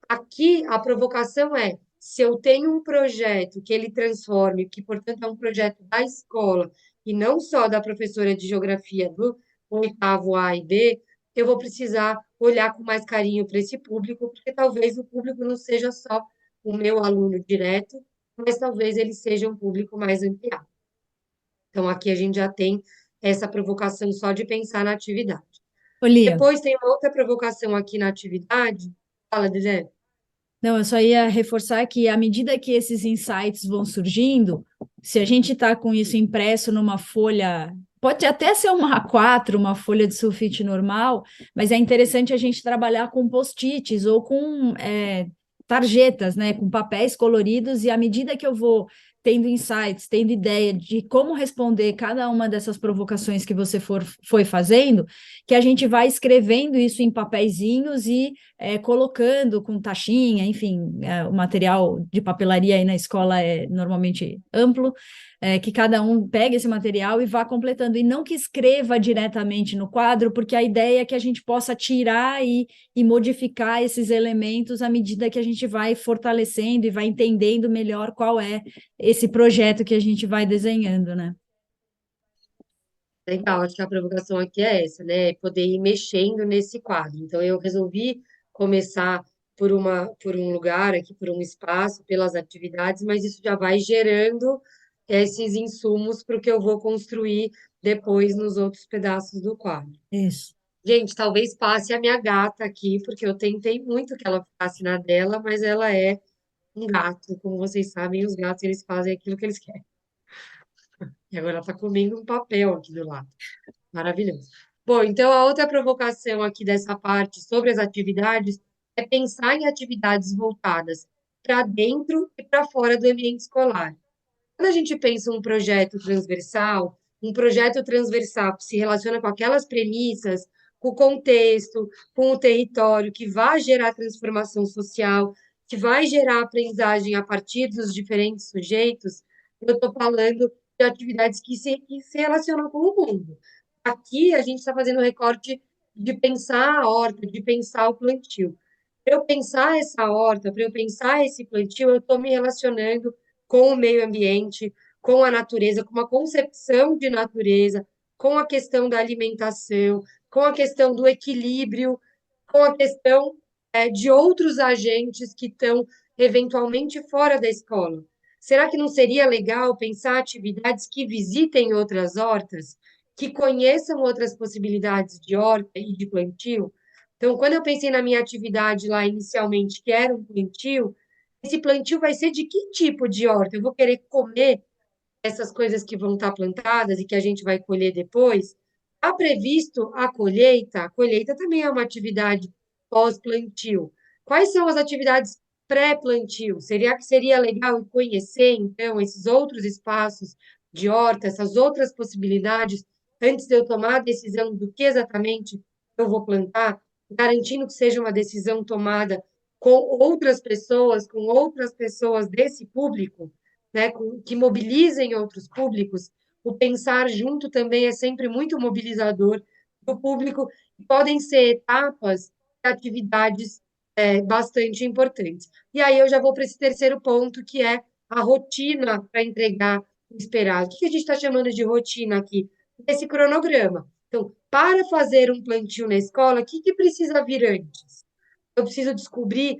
Aqui, a provocação é, se eu tenho um projeto que ele transforme, que, portanto, é um projeto da escola, e não só da professora de geografia do oitavo A e B, eu vou precisar olhar com mais carinho para esse público, porque talvez o público não seja só o meu aluno direto, mas talvez ele seja um público mais ampliado. Então, aqui a gente já tem essa provocação só de pensar na atividade. Olia, Depois tem uma outra provocação aqui na atividade. Fala, Dizé. não, eu só ia reforçar que à medida que esses insights vão surgindo, se a gente está com isso impresso numa folha, pode até ser uma A4, uma folha de sulfite normal, mas é interessante a gente trabalhar com post-its ou com tarjetas, né, com papéis coloridos, e à medida que eu vou tendo insights, tendo ideia de como responder cada uma dessas provocações que você foi fazendo, que a gente vai escrevendo isso em papeizinhos e colocando com taxinha, enfim, o material de papelaria aí na escola é normalmente amplo, que cada um pegue esse material e vá completando, e não que escreva diretamente no quadro, porque a ideia é que a gente possa tirar e modificar esses elementos à medida que a gente vai fortalecendo e vai entendendo melhor qual é esse projeto que a gente vai desenhando, né? Legal, acho que a provocação aqui é essa, né? Poder ir mexendo nesse quadro. Então, eu resolvi começar por um lugar aqui, por um espaço, pelas atividades, mas isso já vai gerando esses insumos para o que eu vou construir depois nos outros pedaços do quadro. Isso. Gente, talvez passe a minha gata aqui, porque eu tentei muito que ela ficasse na dela, mas ela é um gato. Como vocês sabem, os gatos eles fazem aquilo que eles querem. E agora ela está comendo um papel aqui do lado. Maravilhoso. Bom, então a outra provocação aqui dessa parte sobre as atividades é pensar em atividades voltadas para dentro e para fora do ambiente escolar. Quando a gente pensa um projeto transversal que se relaciona com aquelas premissas, com o contexto, com o território, que vai gerar transformação social, que vai gerar aprendizagem a partir dos diferentes sujeitos, eu estou falando de atividades que se relacionam com o mundo. Aqui a gente está fazendo um recorte de pensar a horta, de pensar o plantio. Para eu pensar essa horta, para eu pensar esse plantio, eu estou me relacionando com o meio ambiente, com a natureza, com uma concepção de natureza, com a questão da alimentação, com a questão do equilíbrio, com a questão de outros agentes que estão eventualmente fora da escola. Será que não seria legal pensar atividades que visitem outras hortas, que conheçam outras possibilidades de horta e de plantio? Então, quando eu pensei na minha atividade lá inicialmente, que era um plantio, esse plantio vai ser de que tipo de horta? Eu vou querer comer essas coisas que vão estar plantadas e que a gente vai colher depois? Está previsto a colheita também é uma atividade pós-plantio. Quais são as atividades pré-plantio? Seria legal conhecer, então, esses outros espaços de horta, essas outras possibilidades, antes de eu tomar a decisão do que exatamente eu vou plantar, garantindo que seja uma decisão tomada com outras pessoas desse público, né, que mobilizem outros públicos. O pensar junto também é sempre muito mobilizador do público, e podem ser etapas de atividades bastante importantes. E aí eu já vou para esse terceiro ponto, que é a rotina para entregar o esperado. O que a gente está chamando de rotina aqui? Esse cronograma. Então, para fazer um plantio na escola, o que precisa vir antes? Eu preciso descobrir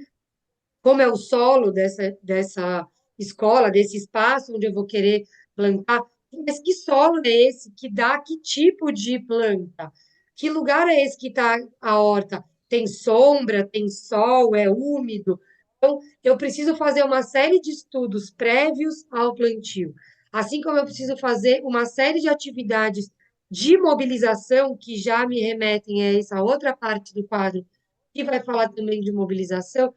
como é o solo dessa escola, desse espaço onde eu vou querer plantar, Mas que solo é esse que dá que tipo de planta? Que lugar é esse que está a horta? Tem sombra, tem sol, é úmido? Então, eu preciso fazer uma série de estudos prévios ao plantio, assim como eu preciso fazer uma série de atividades de mobilização que já me remetem a essa outra parte do quadro, que vai falar também de mobilização,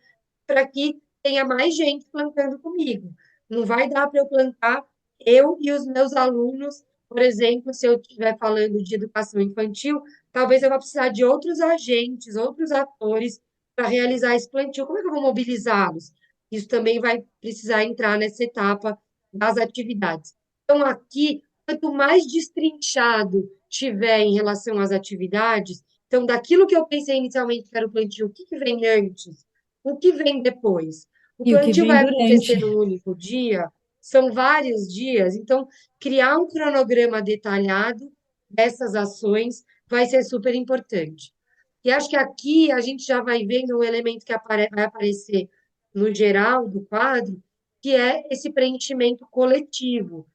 para que tenha mais gente plantando comigo. Não vai dar para eu plantar eu e os meus alunos, por exemplo, se eu estiver falando de educação infantil, talvez eu vá precisar de outros agentes, outros atores para realizar esse plantio. Como é que eu vou mobilizá-los? Isso também vai precisar entrar nessa etapa das atividades. Então, aqui, quanto mais destrinchado tiver em relação às atividades, então, daquilo que eu pensei inicialmente que era o plantio, o que que vem antes? O que vem depois? O E o que plantio vem vai durante. acontecer num único dia? São vários dias, então criar um cronograma detalhado dessas ações vai ser super importante. E acho que aqui a gente já vai vendo um elemento que vai aparecer no geral do quadro, que é esse preenchimento coletivo,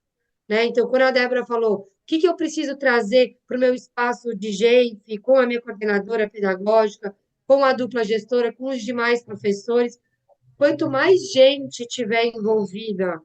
né? Então, quando a Débora falou, o que que eu preciso trazer para o meu espaço de GEIF, com a minha coordenadora pedagógica, com a dupla gestora, com os demais professores, quanto mais gente tiver envolvida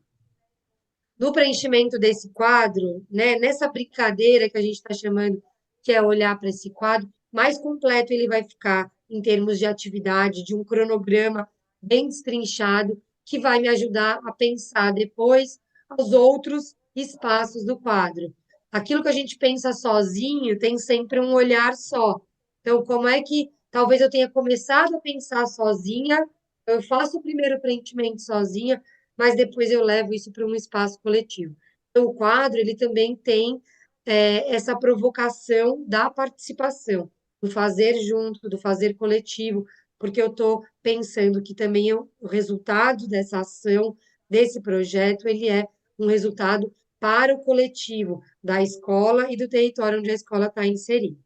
no preenchimento desse quadro, né, nessa brincadeira que a gente está chamando, que é olhar para esse quadro, mais completo ele vai ficar em termos de atividade, de um cronograma bem destrinchado, que vai me ajudar a pensar depois os outros espaços do quadro. Aquilo que a gente pensa sozinho tem sempre um olhar só. Então, como é que talvez eu tenha começado a pensar sozinha, eu faço o primeiro preenchimento sozinha, mas depois eu levo isso para um espaço coletivo. Então, o quadro, ele também tem essa provocação da participação, do fazer junto, do fazer coletivo, porque eu estou pensando que também o resultado dessa ação, desse projeto, ele é um resultado para o coletivo da escola e do território onde a escola está inserida.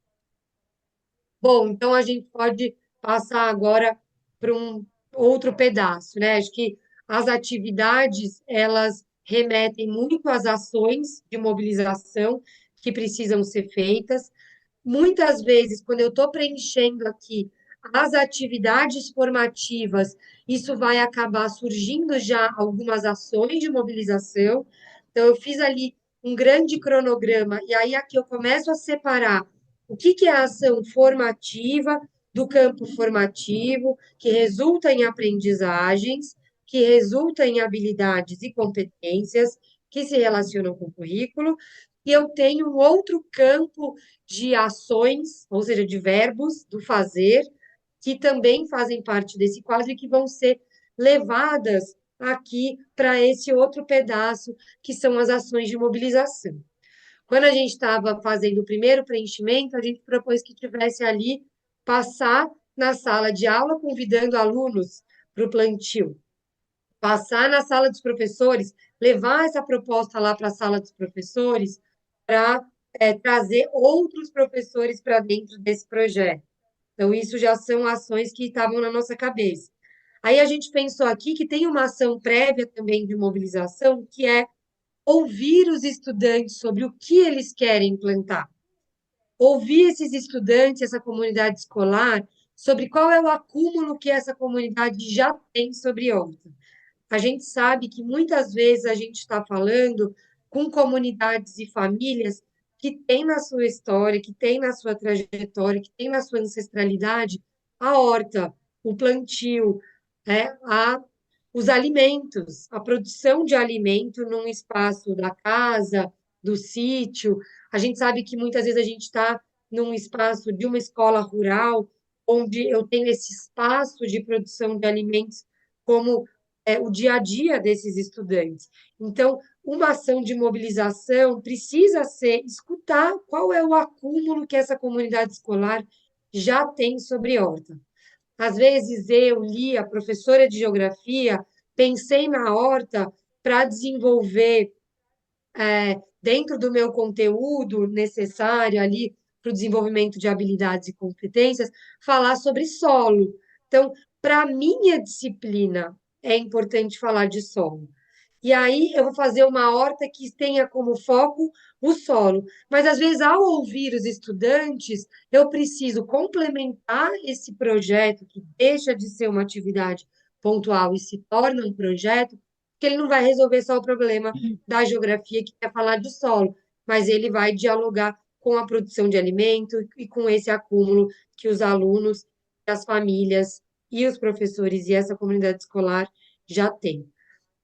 Bom, então a gente pode passar agora para um outro pedaço, né? Acho que as atividades, elas remetem muito às ações de mobilização que precisam ser feitas. Muitas vezes, quando eu estou preenchendo aqui as atividades formativas, isso vai acabar surgindo já algumas ações de mobilização. Então, eu fiz ali um grande cronograma, e aí aqui eu começo a separar o que que é a ação formativa do campo formativo, que resulta em aprendizagens, que resulta em habilidades e competências que se relacionam com o currículo, e eu tenho um outro campo de ações, ou seja, de verbos do fazer, que também fazem parte desse quadro e que vão ser levadas aqui para esse outro pedaço, que são as ações de mobilização. Quando a gente estava fazendo o primeiro preenchimento, a gente propôs que tivesse ali passar na sala de aula, convidando alunos para o plantio, passar na sala dos professores, levar essa proposta lá para a sala dos professores, para trazer outros professores para dentro desse projeto. Então, isso já são ações que estavam na nossa cabeça. Aí a gente pensou aqui que tem uma ação prévia também de mobilização, que é ouvir os estudantes sobre o que eles querem implantar. Ouvir esses estudantes, essa comunidade escolar, sobre qual é o acúmulo que essa comunidade já tem sobre outra. A gente sabe que muitas vezes a gente está falando com comunidades e famílias que têm na sua história, que têm na sua trajetória, que têm na sua ancestralidade a horta, o plantio, os alimentos, a produção de alimento num espaço da casa, do sítio. A gente sabe que muitas vezes a gente está num espaço de uma escola rural, onde eu tenho esse espaço de produção de alimentos como o dia a dia desses estudantes. Então, uma ação de mobilização precisa ser escutar qual é o acúmulo que essa comunidade escolar já tem sobre horta. Às vezes eu, Lia, professora de geografia, pensei na horta para desenvolver, dentro do meu conteúdo necessário ali para o desenvolvimento de habilidades e competências, falar sobre solo. Então, para a minha disciplina, é importante falar de solo. E aí eu vou fazer uma horta que tenha como foco o solo. Mas às vezes, ao ouvir os estudantes, eu preciso complementar esse projeto que deixa de ser uma atividade pontual e se torna um projeto, porque ele não vai resolver só o problema da geografia que quer falar de solo, mas ele vai dialogar com a produção de alimento e com esse acúmulo que os alunos, as famílias e os professores e essa comunidade escolar já têm.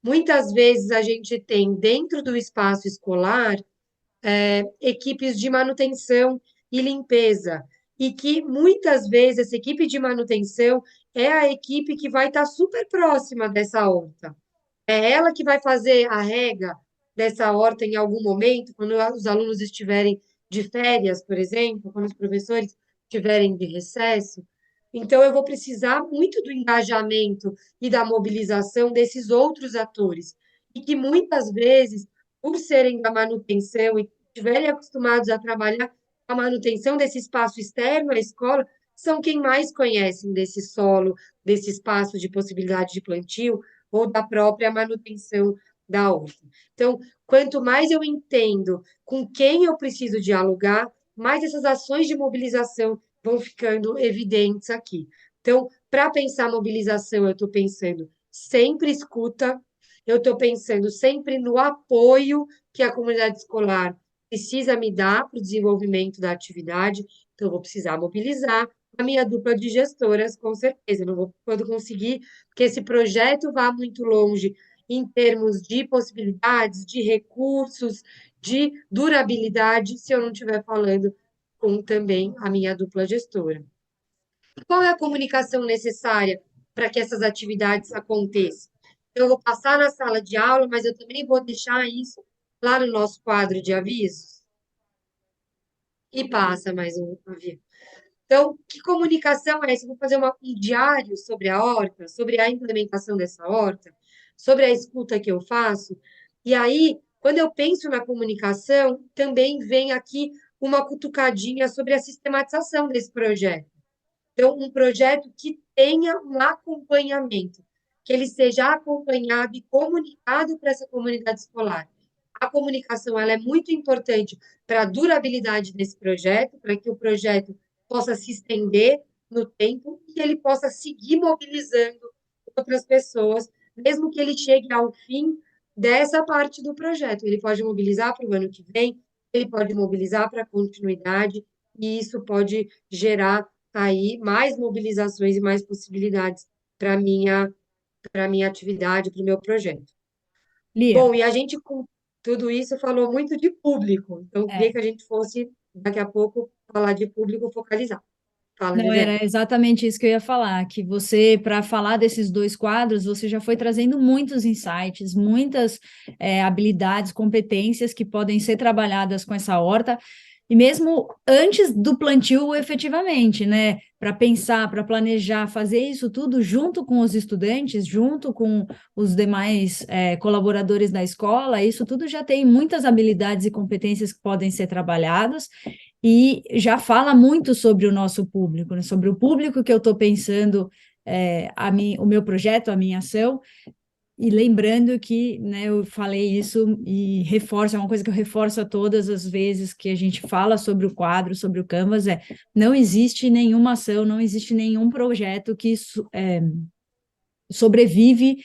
Muitas vezes a gente tem dentro do espaço escolar equipes de manutenção e limpeza, e que muitas vezes essa equipe de manutenção é a equipe que vai estar super próxima dessa horta. É ela que vai fazer a rega dessa horta em algum momento, quando os alunos estiverem de férias, por exemplo, quando os professores estiverem de recesso. Então, eu vou precisar muito do engajamento e da mobilização desses outros atores, e que muitas vezes, por serem da manutenção e estiverem acostumados a trabalhar com a manutenção desse espaço externo à escola, são quem mais conhecem desse solo, desse espaço de possibilidade de plantio, ou da própria manutenção da horta. Então, quanto mais eu entendo com quem eu preciso dialogar, mais essas ações de mobilização vão ficando evidentes aqui. Então, para pensar mobilização, eu estou pensando sempre escuta, eu estou pensando sempre no apoio que a comunidade escolar precisa me dar para o desenvolvimento da atividade, então eu vou precisar mobilizar a minha dupla de gestoras, com certeza, eu não vou quando conseguir que esse projeto vá muito longe em termos de possibilidades, de recursos, de durabilidade, se eu não estiver falando com também a minha dupla gestora. Qual é a comunicação necessária para que essas atividades aconteçam? Eu vou passar na sala de aula, mas eu também vou deixar isso lá no nosso quadro de avisos. E passa mais um aviso. Então, que comunicação é essa? Eu vou fazer um diário sobre a horta, sobre a implementação dessa horta, sobre a escuta que eu faço. E aí, quando eu penso na comunicação, também vem aqui uma cutucadinha sobre a sistematização desse projeto. Então, um projeto que tenha um acompanhamento, que ele seja acompanhado e comunicado para essa comunidade escolar. A comunicação ela é muito importante para a durabilidade desse projeto, para que o projeto possa se estender no tempo e ele possa seguir mobilizando outras pessoas, mesmo que ele chegue ao fim dessa parte do projeto. Ele pode mobilizar para o ano que vem, ele pode mobilizar para a continuidade, e isso pode gerar aí mais mobilizações e mais possibilidades para minha atividade, para o meu projeto. Lia, Bom, e a gente com tudo isso falou muito de público, então eu queria é, que a gente fosse daqui a pouco falar de público focalizado. Fala, não Viviane. era exatamente isso que eu ia falar, que você, para falar desses dois quadros, você já foi trazendo muitos insights, muitas habilidades, competências que podem ser trabalhadas com essa horta, e mesmo antes do plantio efetivamente, né? Para pensar, para planejar, fazer isso tudo junto com os estudantes, junto com os demais colaboradores da escola, isso tudo já tem muitas habilidades e competências que podem ser trabalhadas e já fala muito sobre o nosso público, né? Sobre o público que eu estou pensando, o meu projeto, a minha ação, e lembrando que, né, eu falei isso e reforço, é uma coisa que eu reforço a todas as vezes que a gente fala sobre o quadro, sobre o Canvas, não existe nenhuma ação, não existe nenhum projeto que sobrevive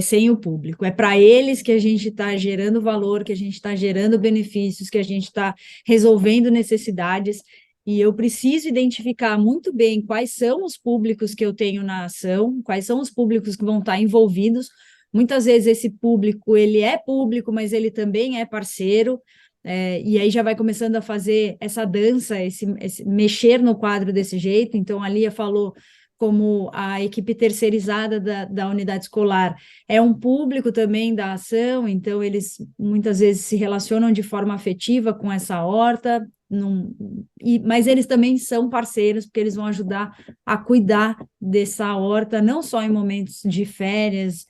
sem o público. É para eles que a gente está gerando valor, que a gente está gerando benefícios, que a gente está resolvendo necessidades. E eu preciso identificar muito bem quais são os públicos que eu tenho na ação, quais são os públicos que vão estar envolvidos. Muitas vezes esse público, ele é público, mas ele também é parceiro, e aí já vai começando a fazer essa dança, esse mexer no quadro desse jeito. Então, a Lia falou como a equipe terceirizada da unidade escolar é um público também da ação, então eles muitas vezes se relacionam de forma afetiva com essa horta, mas eles também são parceiros, porque eles vão ajudar a cuidar dessa horta, não só em momentos de férias,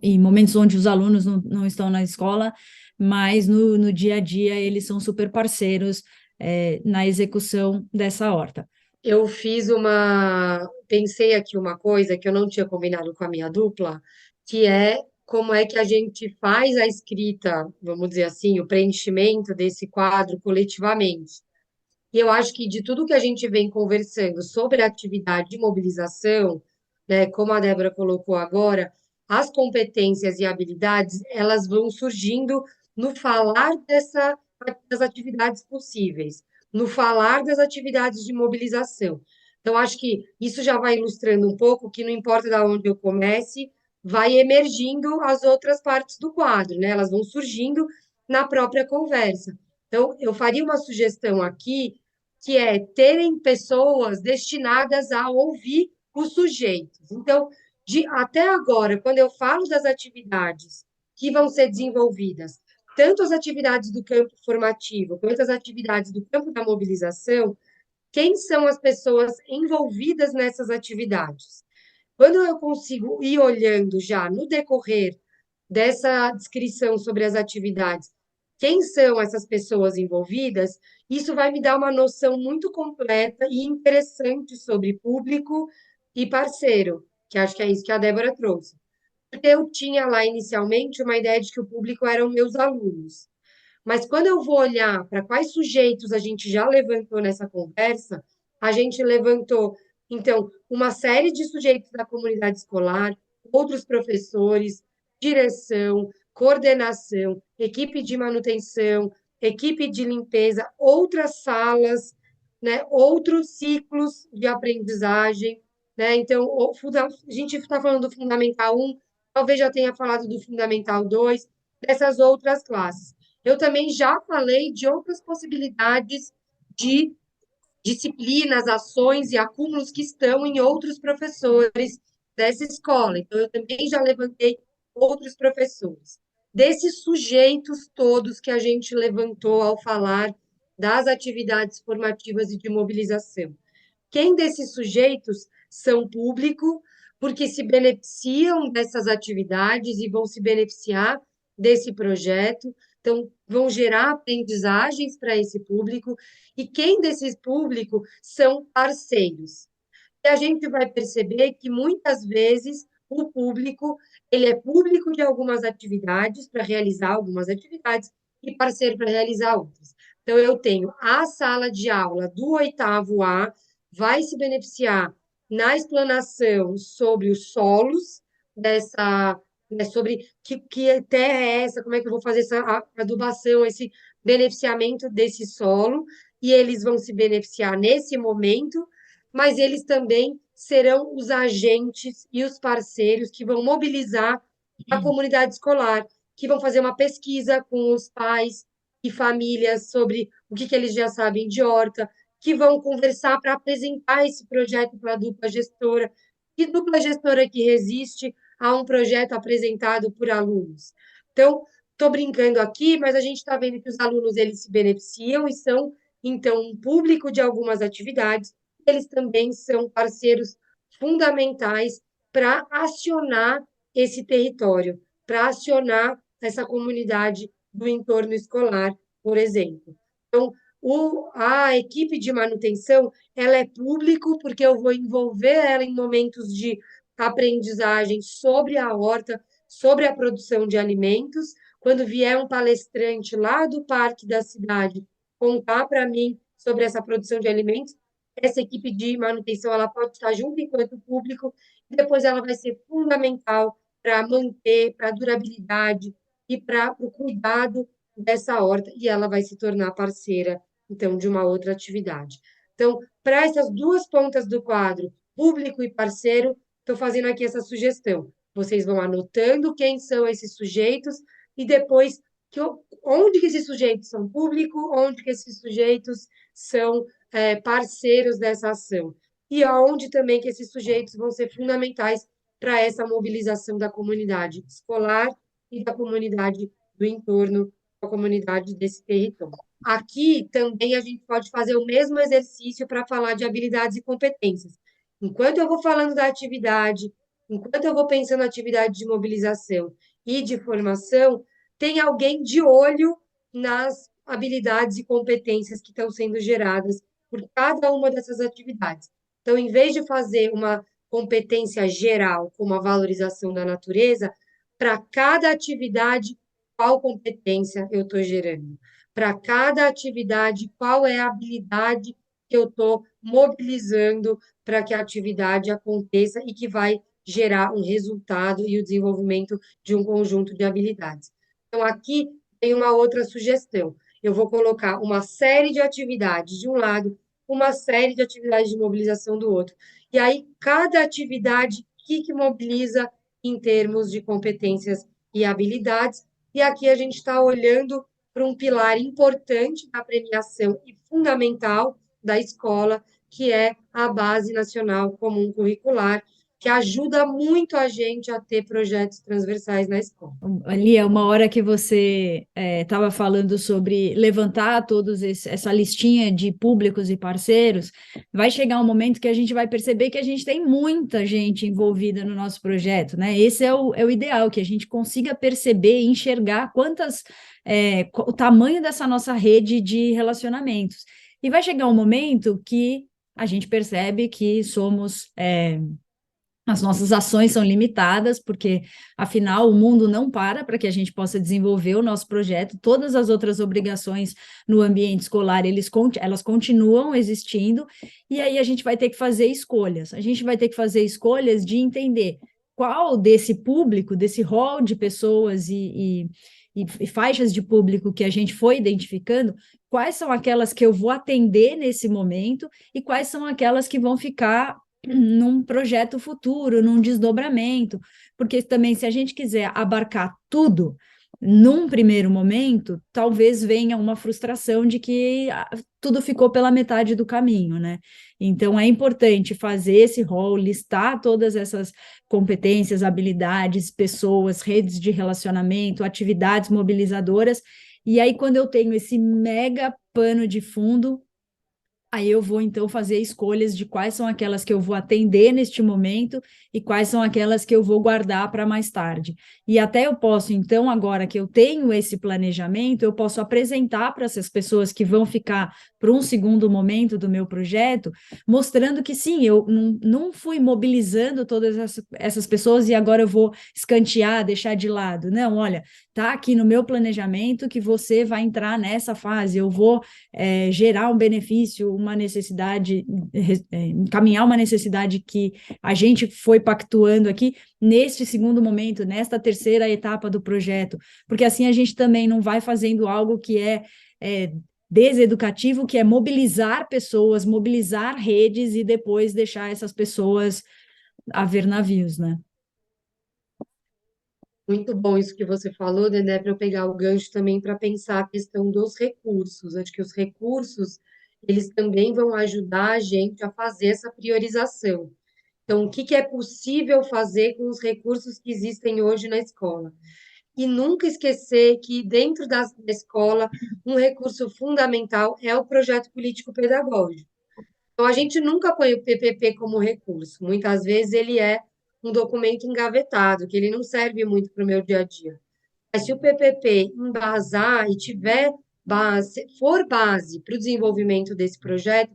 em momentos onde os alunos não estão na escola, mas no dia a dia eles são super parceiros na execução dessa horta. Eu pensei aqui uma coisa que eu não tinha combinado com a minha dupla, que é como é que a gente faz a escrita, vamos dizer assim, o preenchimento desse quadro coletivamente. E eu acho que de tudo que a gente vem conversando sobre a atividade de mobilização, né, como a Débora colocou agora, as competências e habilidades, elas vão surgindo no falar das atividades possíveis, no falar das atividades de mobilização. Então, acho que isso já vai ilustrando um pouco que não importa de onde eu comece, vai emergindo as outras partes do quadro, né? Elas vão surgindo na própria conversa. Então, eu faria uma sugestão aqui que é terem pessoas destinadas a ouvir os sujeitos. Então, até agora, quando eu falo das atividades que vão ser desenvolvidas, tanto as atividades do campo formativo quanto as atividades do campo da mobilização, quem são as pessoas envolvidas nessas atividades? Quando eu consigo ir olhando já no decorrer dessa descrição sobre as atividades, quem são essas pessoas envolvidas, isso vai me dar uma noção muito completa e interessante sobre público e parceiro, que acho que é isso que a Débora trouxe. Porque eu tinha lá inicialmente uma ideia de que o público eram meus alunos. Mas quando eu vou olhar para quais sujeitos a gente já levantou nessa conversa, a gente levantou, então, uma série de sujeitos da comunidade escolar, outros professores, direção, coordenação, equipe de manutenção, equipe de limpeza, outras salas, né, outros ciclos de aprendizagem, né? Então, a gente está falando do Fundamental 1, talvez já tenha falado do Fundamental 2, dessas outras classes. Eu também já falei de outras possibilidades de disciplinas, ações e acúmulos que estão em outros professores dessa escola. Então, eu também já levantei outros professores. Desses sujeitos todos que a gente levantou ao falar das atividades formativas e de mobilização. Quem desses sujeitos são público, porque se beneficiam dessas atividades e vão se beneficiar desse projeto, então vão gerar aprendizagens para esse público, e quem desses público são parceiros. E a gente vai perceber que muitas vezes o público, ele é público de algumas atividades para realizar algumas atividades e parceiro para realizar outras. Então eu tenho a sala de aula do oitavo A vai se beneficiar na explanação sobre os solos dessa, né, sobre que terra é essa, como é que eu vou fazer essa adubação, esse beneficiamento desse solo, e eles vão se beneficiar nesse momento, mas eles também serão os agentes e os parceiros que vão mobilizar a comunidade escolar, que vão fazer uma pesquisa com os pais e famílias sobre o que eles já sabem de horta, que vão conversar para apresentar esse projeto para a dupla gestora, e dupla gestora que resiste a um projeto apresentado por alunos. Então, estou brincando aqui, mas a gente está vendo que os alunos eles se beneficiam e são, então, um público de algumas atividades, eles também são parceiros fundamentais para acionar esse território, para acionar essa comunidade do entorno escolar, por exemplo. Então, a equipe de manutenção, ela é público, porque eu vou envolver ela em momentos de aprendizagem sobre a horta, sobre a produção de alimentos. Quando vier um palestrante lá do parque da cidade contar para mim sobre essa produção de alimentos, essa equipe de manutenção ela pode estar junto enquanto público, e depois ela vai ser fundamental para manter, para a durabilidade e para o cuidado dessa horta, e ela vai se tornar parceira então, de uma outra atividade. Então, para essas duas pontas do quadro, público e parceiro, estou fazendo aqui essa sugestão. Vocês vão anotando quem são esses sujeitos e depois onde que esses sujeitos são público, onde que esses sujeitos são parceiros dessa ação e aonde também que esses sujeitos vão ser fundamentais para essa mobilização da comunidade escolar e da comunidade do entorno, da comunidade desse território. Aqui também a gente pode fazer o mesmo exercício para falar de habilidades e competências. Enquanto eu vou falando da atividade, enquanto eu vou pensando na atividade de mobilização e de formação, tem alguém de olho nas habilidades e competências que estão sendo geradas por cada uma dessas atividades. Então, em vez de fazer uma competência geral, como a valorização da natureza, para cada atividade, qual competência eu estou gerando. Para cada atividade, qual é a habilidade que eu estou mobilizando para que a atividade aconteça e que vai gerar um resultado e o desenvolvimento de um conjunto de habilidades. Então, aqui tem uma outra sugestão. Eu vou colocar uma série de atividades de um lado, uma série de atividades de mobilização do outro. E aí, cada atividade, o que mobiliza em termos de competências e habilidades. E aqui a gente está olhando para um pilar importante da premiação e fundamental da escola, que é a Base Nacional Comum Curricular, que ajuda muito a gente a ter projetos transversais na escola. Ali é uma hora que você estava falando sobre levantar essa listinha de públicos e parceiros, vai chegar um momento que a gente vai perceber que a gente tem muita gente envolvida no nosso projeto, né? Esse é o ideal, que a gente consiga perceber e enxergar o tamanho dessa nossa rede de relacionamentos. E vai chegar um momento que a gente percebe que as nossas ações são limitadas, porque, afinal, o mundo não para que a gente possa desenvolver o nosso projeto. Todas as outras obrigações no ambiente escolar, elas continuam existindo, e aí a gente vai ter que fazer escolhas. A gente vai ter que fazer escolhas de entender qual desse público, desse rol de pessoas e faixas de público que a gente foi identificando, quais são aquelas que eu vou atender nesse momento e quais são aquelas que vão ficar num projeto futuro, num desdobramento, porque também se a gente quiser abarcar tudo num primeiro momento, talvez venha uma frustração de que tudo ficou pela metade do caminho, né? Então é importante fazer esse rol, listar todas essas competências, habilidades, pessoas, redes de relacionamento, atividades mobilizadoras, e aí quando eu tenho esse mega pano de fundo, aí eu vou, então, fazer escolhas de quais são aquelas que eu vou atender neste momento e quais são aquelas que eu vou guardar para mais tarde. E até eu posso, então, agora que eu tenho esse planejamento, eu posso apresentar para essas pessoas que vão ficar para um segundo momento do meu projeto, mostrando que sim, eu não fui mobilizando todas essas pessoas e agora eu vou escantear, deixar de lado. Não, olha, tá aqui no meu planejamento que você vai entrar nessa fase, eu vou gerar um benefício, uma necessidade, encaminhar uma necessidade que a gente foi pactuando aqui neste segundo momento, nesta terceira etapa do projeto, porque assim a gente também não vai fazendo algo que é deseducativo, que é mobilizar pessoas, mobilizar redes e depois deixar essas pessoas a ver navios, né? Muito bom isso que você falou, Dedé, para eu pegar o gancho também para pensar a questão dos recursos. Acho que os recursos, eles também vão ajudar a gente a fazer essa priorização. Então, o que é possível fazer com os recursos que existem hoje na escola? E nunca esquecer que dentro da escola, um recurso fundamental é o projeto político-pedagógico. Então, a gente nunca põe o PPP como recurso. Muitas vezes ele é um documento engavetado, que ele não serve muito para o meu dia a dia. Mas se o PPP embasar e tiver base, for base para o desenvolvimento desse projeto,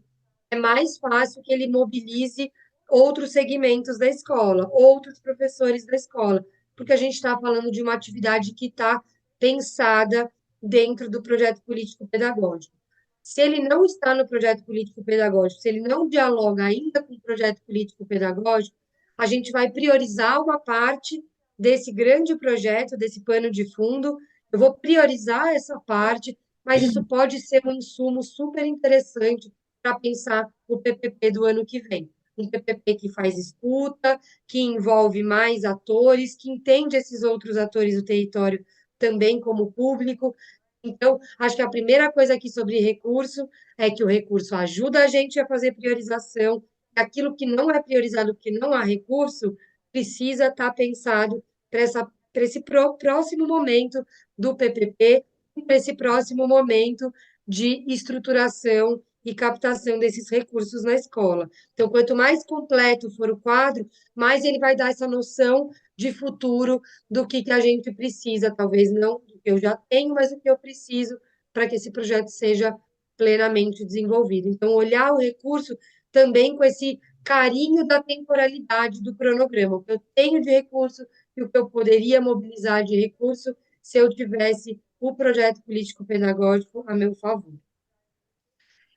é mais fácil que ele mobilize outros segmentos da escola, outros professores da escola, porque a gente está falando de uma atividade que está pensada dentro do projeto político-pedagógico. Se ele não está no projeto político-pedagógico, se ele não dialoga ainda com o projeto político-pedagógico, a gente vai priorizar uma parte desse grande projeto, desse pano de fundo. Eu vou priorizar essa parte, mas isso pode ser um insumo super interessante para pensar o PPP do ano que vem. Um PPP que faz escuta, que envolve mais atores, que entende esses outros atores do território também como público. Então, acho que a primeira coisa aqui sobre recurso é que o recurso ajuda a gente a fazer priorização. Aquilo que não é priorizado, que não há recurso, precisa estar pensado para esse próximo momento do PPP, para esse próximo momento de estruturação e captação desses recursos na escola. Então, quanto mais completo for o quadro, mais ele vai dar essa noção de futuro do que a gente precisa, talvez não do que eu já tenho, mas do que eu preciso para que esse projeto seja plenamente desenvolvido. Então, olhar o recurso também com esse carinho da temporalidade do cronograma, o que eu tenho de recurso, e o que eu poderia mobilizar de recurso se eu tivesse o projeto político-pedagógico a meu favor.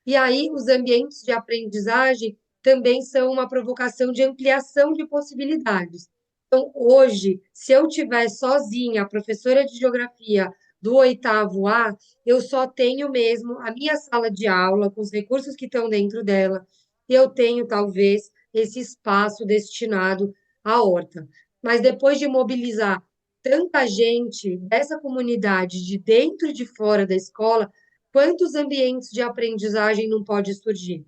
E aí, os ambientes de aprendizagem também são uma provocação de ampliação de possibilidades. Então, hoje, se eu tiver sozinha, professora de geografia do oitavo A, eu só tenho mesmo a minha sala de aula, com os recursos que estão dentro dela, e eu tenho, talvez, esse espaço destinado à horta. Mas depois de mobilizar tanta gente dessa comunidade, de dentro e de fora da escola, quantos ambientes de aprendizagem não pode surgir?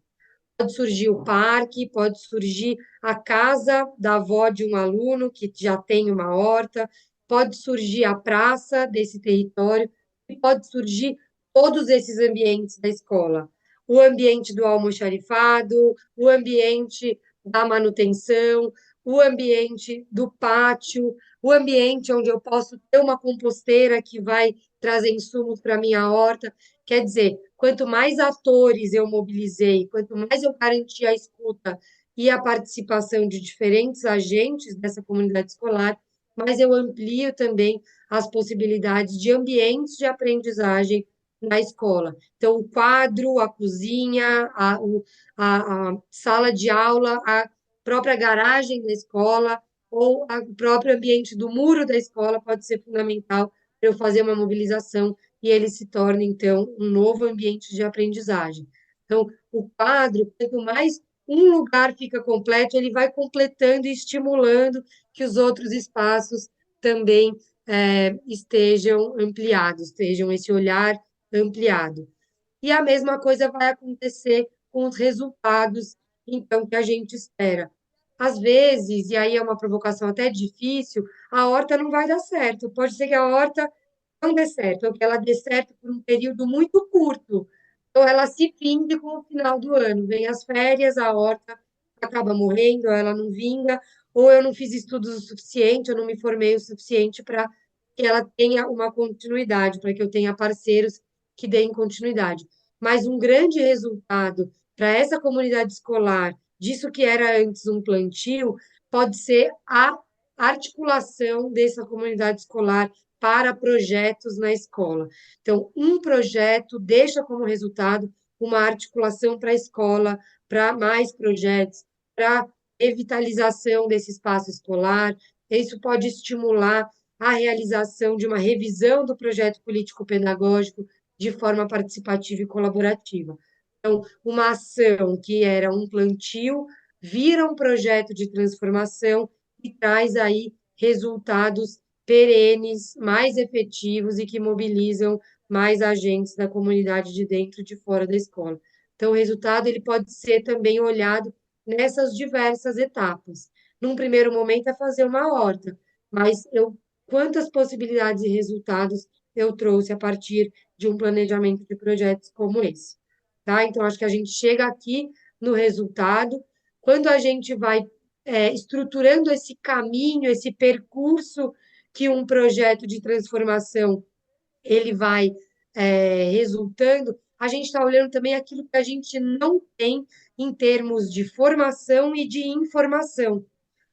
Pode surgir o parque, pode surgir a casa da avó de um aluno que já tem uma horta, pode surgir a praça desse território, e pode surgir todos esses ambientes da escola. O ambiente do almoxarifado, o ambiente da manutenção, o ambiente do pátio, o ambiente onde eu posso ter uma composteira que vai trazer insumos para a minha horta. Quer dizer, quanto mais atores eu mobilizei, quanto mais eu garanti a escuta e a participação de diferentes agentes dessa comunidade escolar, mais eu amplio também as possibilidades de ambientes de aprendizagem na escola. Então, o quadro, a cozinha, a sala de aula, a própria garagem da escola ou o próprio ambiente do muro da escola pode ser fundamental para eu fazer uma mobilização e ele se torna, então, um novo ambiente de aprendizagem. Então, o quadro, quanto mais um lugar fica completo, ele vai completando e estimulando que os outros espaços também estejam ampliados, estejam esse olhar ampliado. E a mesma coisa vai acontecer com os resultados, então, que a gente espera. Às vezes, e aí é uma provocação até difícil, a horta não vai dar certo. Pode ser que a horta não dê certo, ou que ela dê certo por um período muito curto, ou ela se finde com o final do ano. Vem as férias, a horta acaba morrendo, ou ela não vinga, ou eu não fiz estudos o suficiente, eu não me formei o suficiente para que ela tenha uma continuidade, para que eu tenha parceiros que deem continuidade. Mas um grande resultado para essa comunidade escolar, disso que era antes um plantio, pode ser a articulação dessa comunidade escolar para projetos na escola. Então, um projeto deixa como resultado uma articulação para a escola, para mais projetos, para revitalização desse espaço escolar. Isso pode estimular a realização de uma revisão do projeto político-pedagógico de forma participativa e colaborativa. Então, uma ação que era um plantio vira um projeto de transformação e traz aí resultados perenes, mais efetivos e que mobilizam mais agentes da comunidade de dentro e de fora da escola. Então, o resultado ele pode ser também olhado nessas diversas etapas. Num primeiro momento é fazer uma horta, mas quantas possibilidades e resultados eu trouxe a partir de um planejamento de projetos como esse, tá? Então, acho que a gente chega aqui no resultado, quando a gente vai estruturando esse caminho, esse percurso que um projeto de transformação ele vai resultando, a gente está olhando também aquilo que a gente não tem em termos de formação e de informação.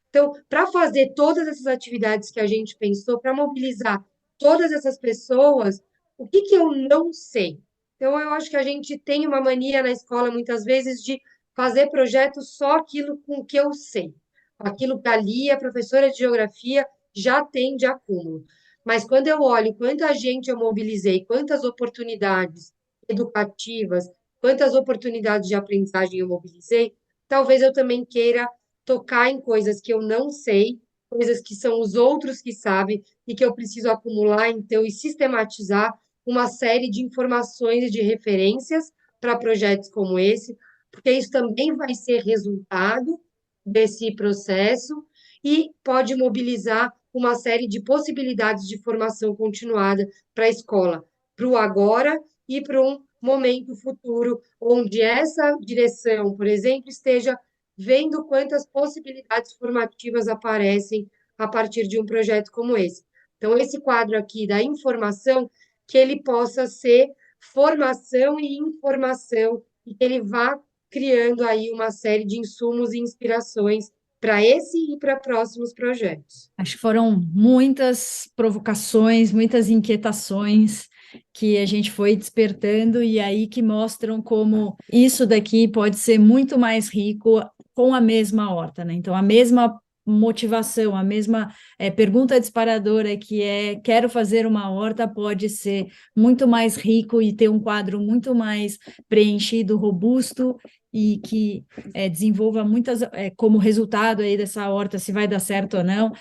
Então, para fazer todas essas atividades que a gente pensou, para mobilizar todas essas pessoas, o que que eu não sei? Então, eu acho que a gente tem uma mania na escola, muitas vezes, de fazer projetos só aquilo com que eu sei, aquilo que ali a professora de geografia já tem de acúmulo. Mas quando eu olho quanta gente eu mobilizei, quantas oportunidades educativas, quantas oportunidades de aprendizagem eu mobilizei, talvez eu também queira tocar em coisas que eu não sei, coisas que são os outros que sabem e que eu preciso acumular, então, e sistematizar uma série de informações e de referências para projetos como esse, porque isso também vai ser resultado desse processo e pode mobilizar uma série de possibilidades de formação continuada para a escola, para o agora e para um momento futuro, onde essa direção, por exemplo, esteja vendo quantas possibilidades formativas aparecem a partir de um projeto como esse. Então, esse quadro aqui da informação, que ele possa ser formação e informação, e que ele vá criando aí uma série de insumos e inspirações para esse e para próximos projetos? Acho que foram muitas provocações, muitas inquietações que a gente foi despertando, e aí que mostram como isso daqui pode ser muito mais rico com a mesma horta, né? Então, a mesma motivação, a mesma pergunta disparadora que é quero fazer uma horta pode ser muito mais rico e ter um quadro muito mais preenchido, robusto, e que desenvolva muitas, como resultado aí dessa horta, se vai dar certo ou não,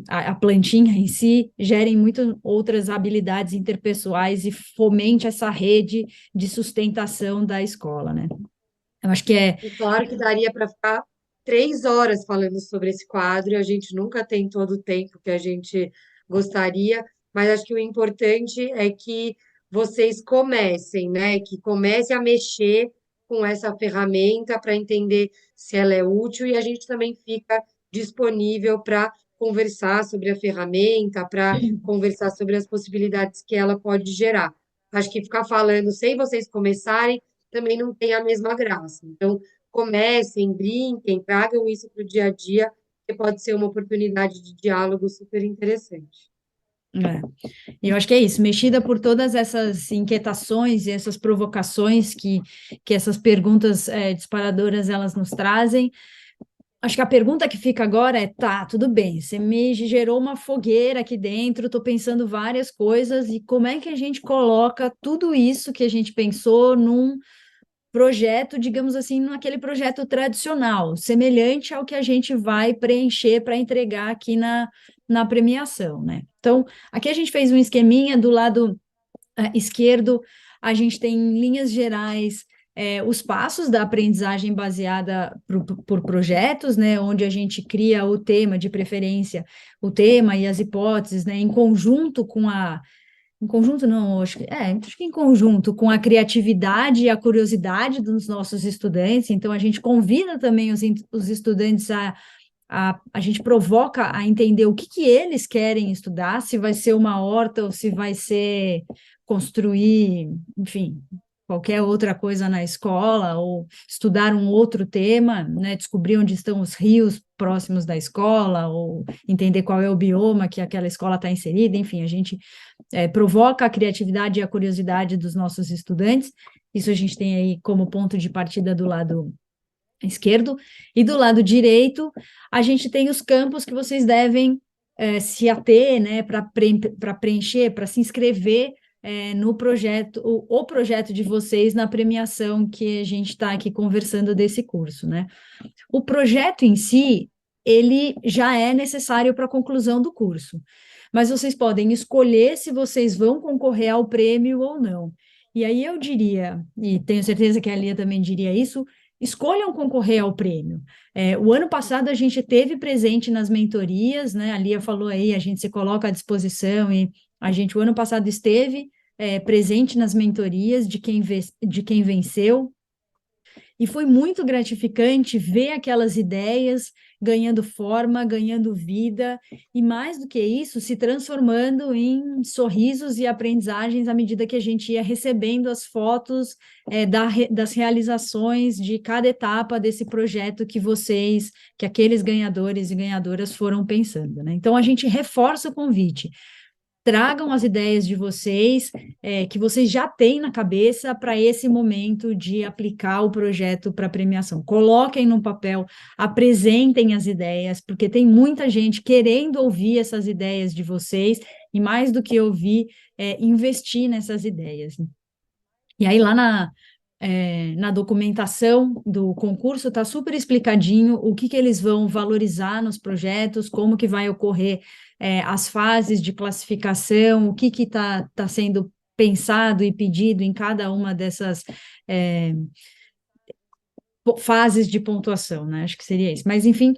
a plantinha em si, gerem muitas outras habilidades interpessoais e fomente essa rede de sustentação da escola, né? Eu acho que E claro que daria para ficar 3 horas falando sobre esse quadro, e a gente nunca tem todo o tempo que a gente gostaria, mas acho que o importante é que vocês comecem, né? Que comecem a mexer com essa ferramenta para entender se ela é útil, e a gente também fica disponível para conversar sobre a ferramenta, para conversar sobre as possibilidades que ela pode gerar. Acho que ficar falando sem vocês começarem também não tem a mesma graça. Então, comecem, brinquem, tragam isso para o dia a dia, que pode ser uma oportunidade de diálogo super interessante. é, e eu acho que é isso, mexida por todas essas inquietações e essas provocações que essas perguntas disparadoras elas nos trazem. Acho que a pergunta que fica agora é, tá, tudo bem, você me gerou uma fogueira aqui dentro, estou pensando várias coisas, e como é que a gente coloca tudo isso que a gente pensou num projeto, digamos assim, naquele projeto tradicional, semelhante ao que a gente vai preencher para entregar aqui na premiação, né? Então, aqui a gente fez um esqueminha do lado esquerdo, a gente tem linhas gerais, os passos da aprendizagem baseada por projetos, né, onde a gente cria o tema de preferência, o tema e as hipóteses, né, em conjunto com em conjunto não, acho que em conjunto com a criatividade e a curiosidade dos nossos estudantes. Então a gente convida também os estudantes a gente provoca a entender o que eles querem estudar, se vai ser uma horta ou se vai ser construir, enfim, qualquer outra coisa na escola, ou estudar um outro tema, né, descobrir onde estão os rios próximos da escola, ou entender qual é o bioma que aquela escola está inserida, enfim, a gente provoca a criatividade e a curiosidade dos nossos estudantes. Isso a gente tem aí como ponto de partida do lado esquerdo, e do lado direito a gente tem os campos que vocês devem se ater, né, para preencher, para se inscrever no projeto, o projeto de vocês na premiação que a gente está aqui conversando desse curso, né? O projeto em si, ele já é necessário para a conclusão do curso, mas vocês podem escolher se vocês vão concorrer ao prêmio ou não. E aí eu diria, e tenho certeza que a Lia também diria isso, escolham concorrer ao prêmio. O ano passado a gente teve presente nas mentorias, né? A Lia falou aí, a gente se coloca à disposição, e a gente, o ano passado, esteve presente nas mentorias de quem venceu, e foi muito gratificante ver aquelas ideias ganhando forma, ganhando vida, e mais do que isso, se transformando em sorrisos e aprendizagens à medida que a gente ia recebendo as fotos das realizações de cada etapa desse projeto que aqueles ganhadores e ganhadoras foram pensando, né? Então, a gente reforça o convite. Tragam as ideias de vocês, que vocês já têm na cabeça para esse momento de aplicar o projeto para premiação. Coloquem no papel, apresentem as ideias, porque tem muita gente querendo ouvir essas ideias de vocês, e mais do que ouvir, investir nessas ideias. E aí, lá na documentação do concurso, está super explicadinho o que eles vão valorizar nos projetos, como que vai ocorrer as fases de classificação, o que está sendo pensado e pedido em cada uma dessas fases de pontuação, né? Acho que seria isso. Mas, enfim,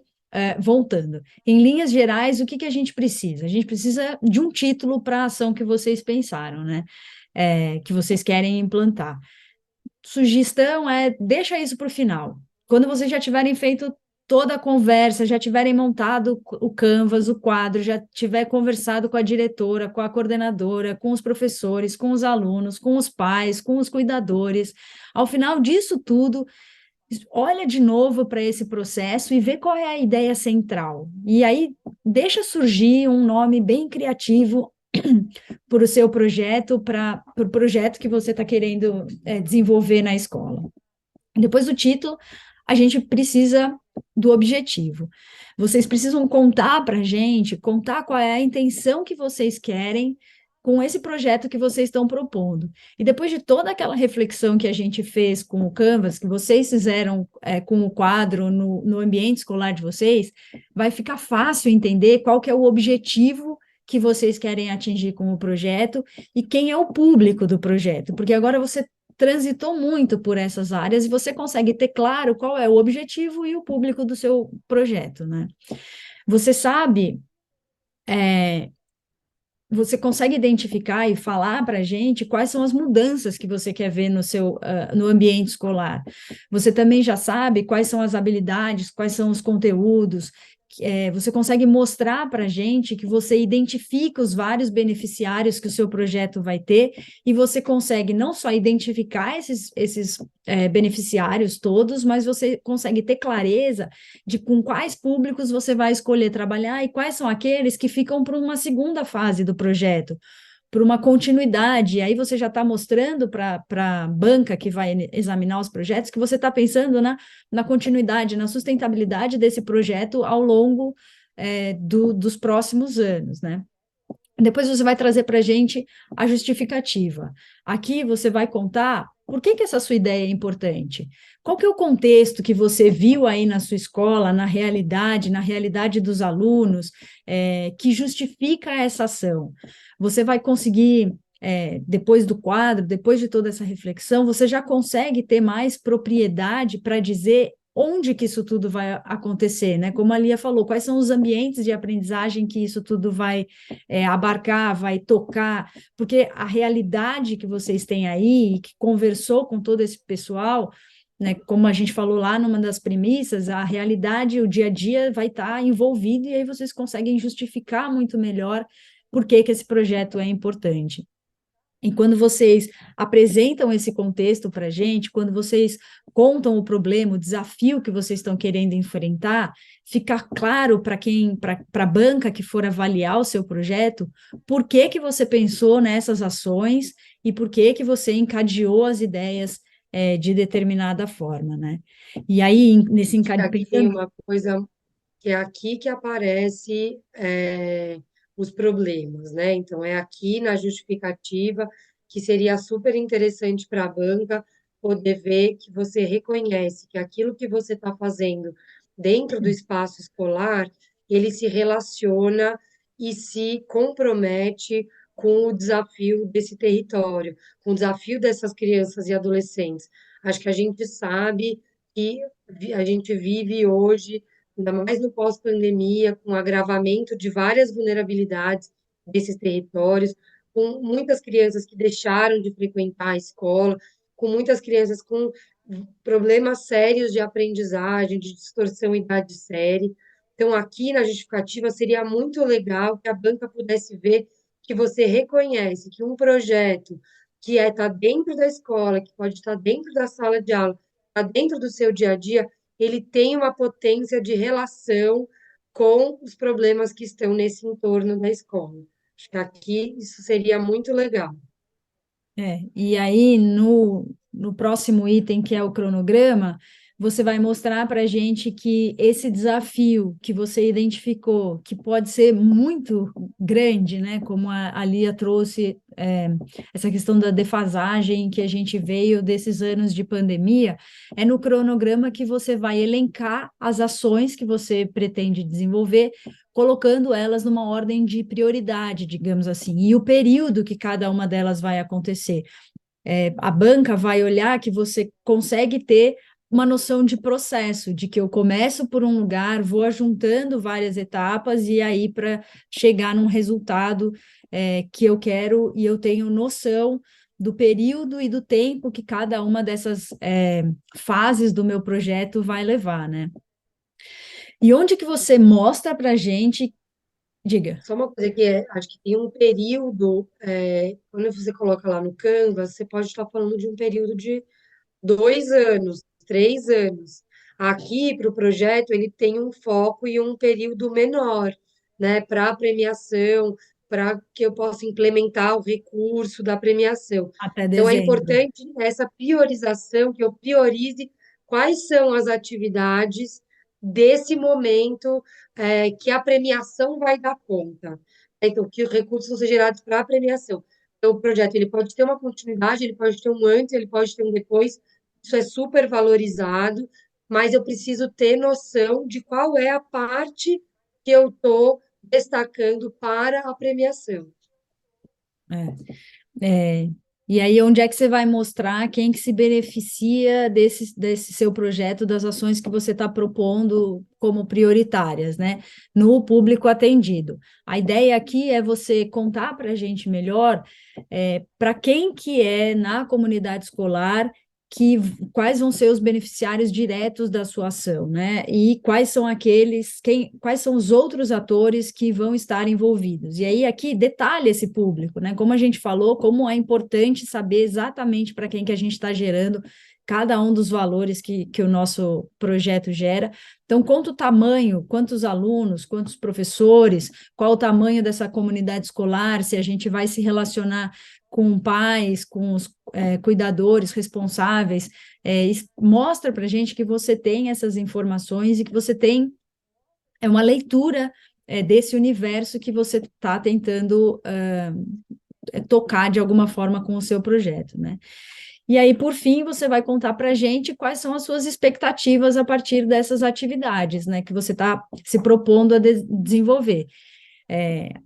voltando. Em linhas gerais, o que a gente precisa? A gente precisa de um título para a ação que vocês pensaram, né? Que vocês querem implantar. Sugestão deixa isso para o final. Quando vocês já tiverem feito toda a conversa, já tiverem montado o Canvas, o quadro, já tiver conversado com a diretora, com a coordenadora, com os professores, com os alunos, com os pais, com os cuidadores, ao final disso tudo, olha de novo para esse processo e vê qual é a ideia central. E aí deixa surgir um nome bem criativo para o seu projeto, para o projeto que você está querendo desenvolver na escola. Depois do título, a gente precisa do objetivo. Vocês precisam contar para a gente, contar qual é a intenção que vocês querem com esse projeto que vocês estão propondo. E depois de toda aquela reflexão que a gente fez com o Canvas, que vocês fizeram com o quadro no ambiente escolar de vocês, vai ficar fácil entender qual que é o objetivo que vocês querem atingir com o projeto e quem é o público do projeto, porque agora você transitou muito por essas áreas e você consegue ter claro qual é o objetivo e o público do seu projeto, né? Você sabe, você consegue identificar e falar para a gente quais são as mudanças que você quer ver no seu no ambiente escolar. Você também já sabe quais são as habilidades, quais são os conteúdos. Você consegue mostrar para a gente que você identifica os vários beneficiários que o seu projeto vai ter, e você consegue não só identificar esses beneficiários todos, mas você consegue ter clareza de com quais públicos você vai escolher trabalhar e quais são aqueles que ficam para uma segunda fase do projeto, por uma continuidade. Aí você já está mostrando para a banca que vai examinar os projetos que você está pensando na continuidade, na sustentabilidade desse projeto ao longo dos próximos anos, né? Depois você vai trazer para a gente a justificativa. Aqui você vai contar por que essa sua ideia é importante. Qual que é o contexto que você viu aí na sua escola, na realidade dos alunos, que justifica essa ação? Você vai conseguir, depois do quadro, depois de toda essa reflexão, você já consegue ter mais propriedade para dizer onde que isso tudo vai acontecer, né? Como a Lia falou, quais são os ambientes de aprendizagem que isso tudo vai abarcar, vai tocar, porque a realidade que vocês têm aí, que conversou com todo esse pessoal, né, como a gente falou lá numa das premissas, a realidade, o dia a dia vai estar envolvido, e aí vocês conseguem justificar muito melhor por que esse projeto é importante. E quando vocês apresentam esse contexto para a gente, quando vocês contam o problema, o desafio que vocês estão querendo enfrentar, fica claro para a banca que for avaliar o seu projeto, por que que você pensou nessas ações e por que que você encadeou as ideias de determinada forma, né? E aí, nesse Aqui tem encadeamento. uma coisa que é aqui que aparece os problemas, né? Então, é aqui na justificativa que seria super interessante para a banca poder ver que você reconhece que aquilo que você está fazendo dentro do espaço escolar, ele se relaciona e se compromete com o desafio desse território, com o desafio dessas crianças e adolescentes. Acho que a gente sabe que a gente vive hoje, ainda mais no pós-pandemia, com o agravamento de várias vulnerabilidades desses territórios, com muitas crianças que deixaram de frequentar a escola, com muitas crianças com problemas sérios de aprendizagem, de distorção em idade série. Então, aqui na justificativa, seria muito legal que a banca pudesse ver que você reconhece que um projeto que está dentro da escola, que pode estar dentro da sala de aula, está dentro do seu dia a dia, ele tem uma potência de relação com os problemas que estão nesse entorno da escola. Acho que aqui isso seria muito legal. E aí, no próximo item, que é o cronograma, você vai mostrar para a gente que esse desafio que você identificou, que pode ser muito grande, né? Como a Lia trouxe, essa questão da defasagem que a gente veio desses anos de pandemia, é no cronograma que você vai elencar as ações que você pretende desenvolver, colocando elas numa ordem de prioridade, digamos assim, e o período que cada uma delas vai acontecer. A banca vai olhar que você consegue ter uma noção de processo, de que eu começo por um lugar, vou ajuntando várias etapas, e aí para chegar num resultado que eu quero, e eu tenho noção do período e do tempo que cada uma dessas fases do meu projeto vai levar, né? E onde que você mostra para a gente, diga. Só uma coisa que acho que tem um período, quando você coloca lá no Canvas, você pode estar falando de um período de 2 anos, 3 anos. Aqui, para o projeto, ele tem um foco e um período menor, né, para a premiação, para que eu possa implementar o recurso da premiação. Até Então, é dezembro. importante essa priorização, que eu priorize quais são as atividades desse momento, que a premiação vai dar conta. Então, que os recursos vão ser gerados para a premiação. Então, o projeto ele pode ter uma continuidade, ele pode ter um antes, ele pode ter um depois, isso é super valorizado, mas eu preciso ter noção de qual é a parte que eu estou destacando para a premiação. É, e aí, onde é que você vai mostrar quem que se beneficia desse seu projeto, das ações que você está propondo como prioritárias, né? No público atendido. A ideia aqui é você contar para a gente melhor para quem que é na comunidade escolar quais vão ser os beneficiários diretos da sua ação, né? E quais são quais são os outros atores que vão estar envolvidos. E aí aqui detalhe esse público, né? Como a gente falou, como é importante saber exatamente para quem que a gente está gerando cada um dos valores que o nosso projeto gera. Então, conta o tamanho, quantos alunos, quantos professores, qual o tamanho dessa comunidade escolar, se a gente vai se relacionar com pais, com os cuidadores responsáveis, mostra para a gente que você tem essas informações e que você tem uma leitura desse universo que você está tentando tocar de alguma forma com o seu projeto, né? E aí, por fim, você vai contar para a gente quais são as suas expectativas a partir dessas atividades, né, que você está se propondo a desenvolver.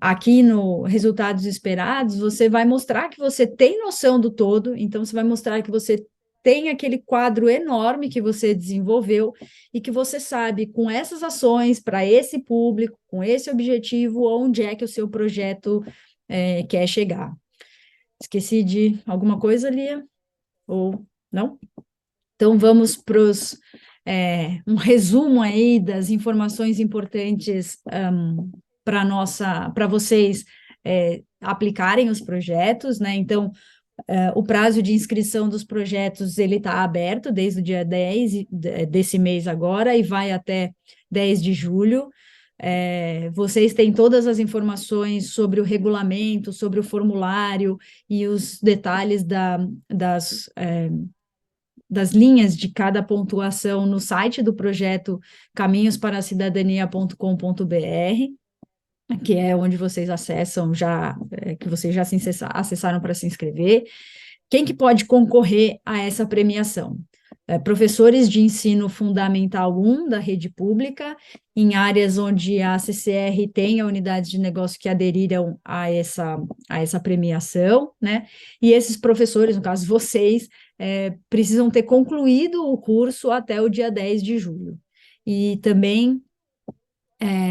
Aqui no Resultados Esperados, você vai mostrar que você tem noção do todo, então você vai mostrar que você tem aquele quadro enorme que você desenvolveu e que você sabe, com essas ações, para esse público, com esse objetivo, onde é que o seu projeto quer chegar. Esqueci de alguma coisa, Lia? Ou não? Então, vamos para um resumo aí das informações importantes para vocês aplicarem os projetos, né? Então, o prazo de inscrição dos projetos ele está aberto desde o dia 10 desse mês agora e vai até 10 de julho. Vocês têm todas as informações sobre o regulamento, sobre o formulário e os detalhes das linhas de cada pontuação no site do projeto caminhosparacidadania.com.br, que é onde vocês acessam que vocês já acessaram para se inscrever. Quem que pode concorrer a essa premiação? Professores de ensino fundamental 1 da rede pública, em áreas onde a CCR tem a unidade de negócio que aderiram a essa premiação, né? E esses professores, no caso vocês, precisam ter concluído o curso até o dia 10 de julho. E também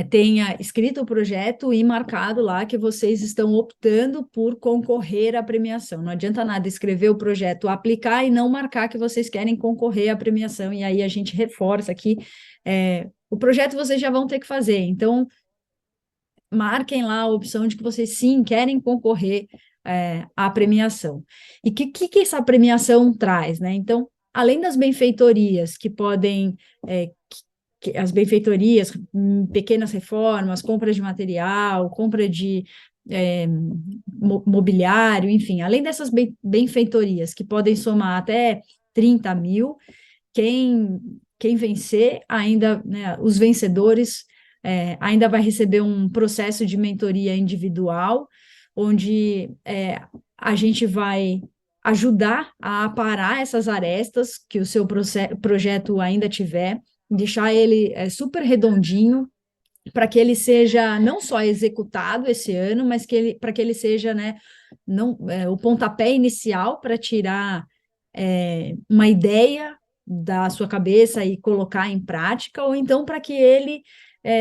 tenha escrito o projeto e marcado lá que vocês estão optando por concorrer à premiação. Não adianta nada escrever o projeto, aplicar e não marcar que vocês querem concorrer à premiação, e aí a gente reforça aqui. O projeto vocês já vão ter que fazer, então marquem lá a opção de que vocês sim querem concorrer à premiação. E o que essa premiação traz, né? Então, além das benfeitorias que podem as benfeitorias, pequenas reformas, compras de material, compra de mobiliário, enfim, além dessas benfeitorias que podem somar até 30 mil, quem vencer ainda, né, os vencedores ainda vai receber um processo de mentoria individual, onde a gente vai ajudar a aparar essas arestas que o seu projeto ainda tiver, deixar ele super redondinho, para que ele seja não só executado esse ano, mas para que ele seja, né, o pontapé inicial para tirar uma ideia da sua cabeça e colocar em prática, ou então para que ele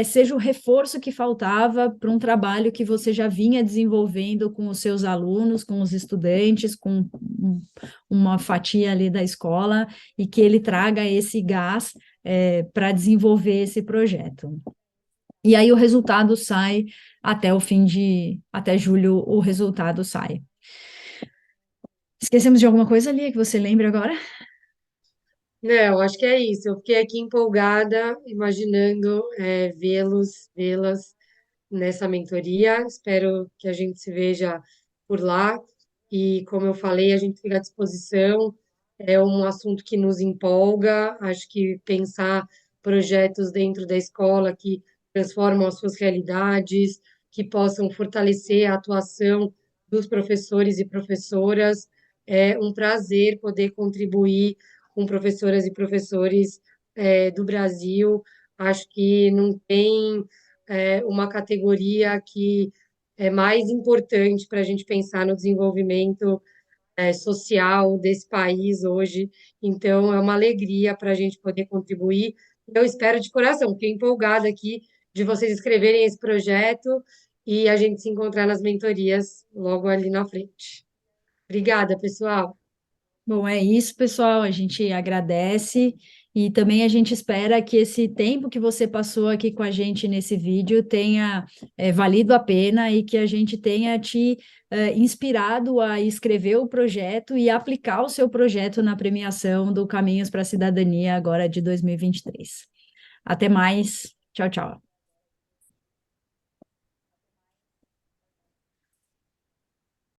seja o reforço que faltava para um trabalho que você já vinha desenvolvendo com os seus alunos, com os estudantes, com uma fatia ali da escola, e que ele traga esse gás para desenvolver esse projeto. E aí o resultado sai até julho o resultado sai. Esquecemos de alguma coisa ali que você lembra agora? Não, acho que é isso. Eu fiquei aqui empolgada, imaginando vê-las nessa mentoria. Espero que a gente se veja por lá. E, como eu falei, a gente fica à disposição. É um assunto que nos empolga. Acho que pensar projetos dentro da escola que transformam as suas realidades, que possam fortalecer a atuação dos professores e professoras. É um prazer poder contribuir com professoras e professores do Brasil. Acho que não tem uma categoria que é mais importante para a gente pensar no desenvolvimento social desse país hoje. Então, é uma alegria para a gente poder contribuir. Eu espero de coração, fiquei empolgada aqui de vocês escreverem esse projeto e a gente se encontrar nas mentorias logo ali na frente. Obrigada, pessoal. Bom, é isso, pessoal. A gente agradece e também a gente espera que esse tempo que você passou aqui com a gente nesse vídeo tenha valido a pena e que a gente tenha te inspirado a escrever o projeto e aplicar o seu projeto na premiação do Caminhos para a Cidadania agora de 2023. Até mais. Tchau, tchau.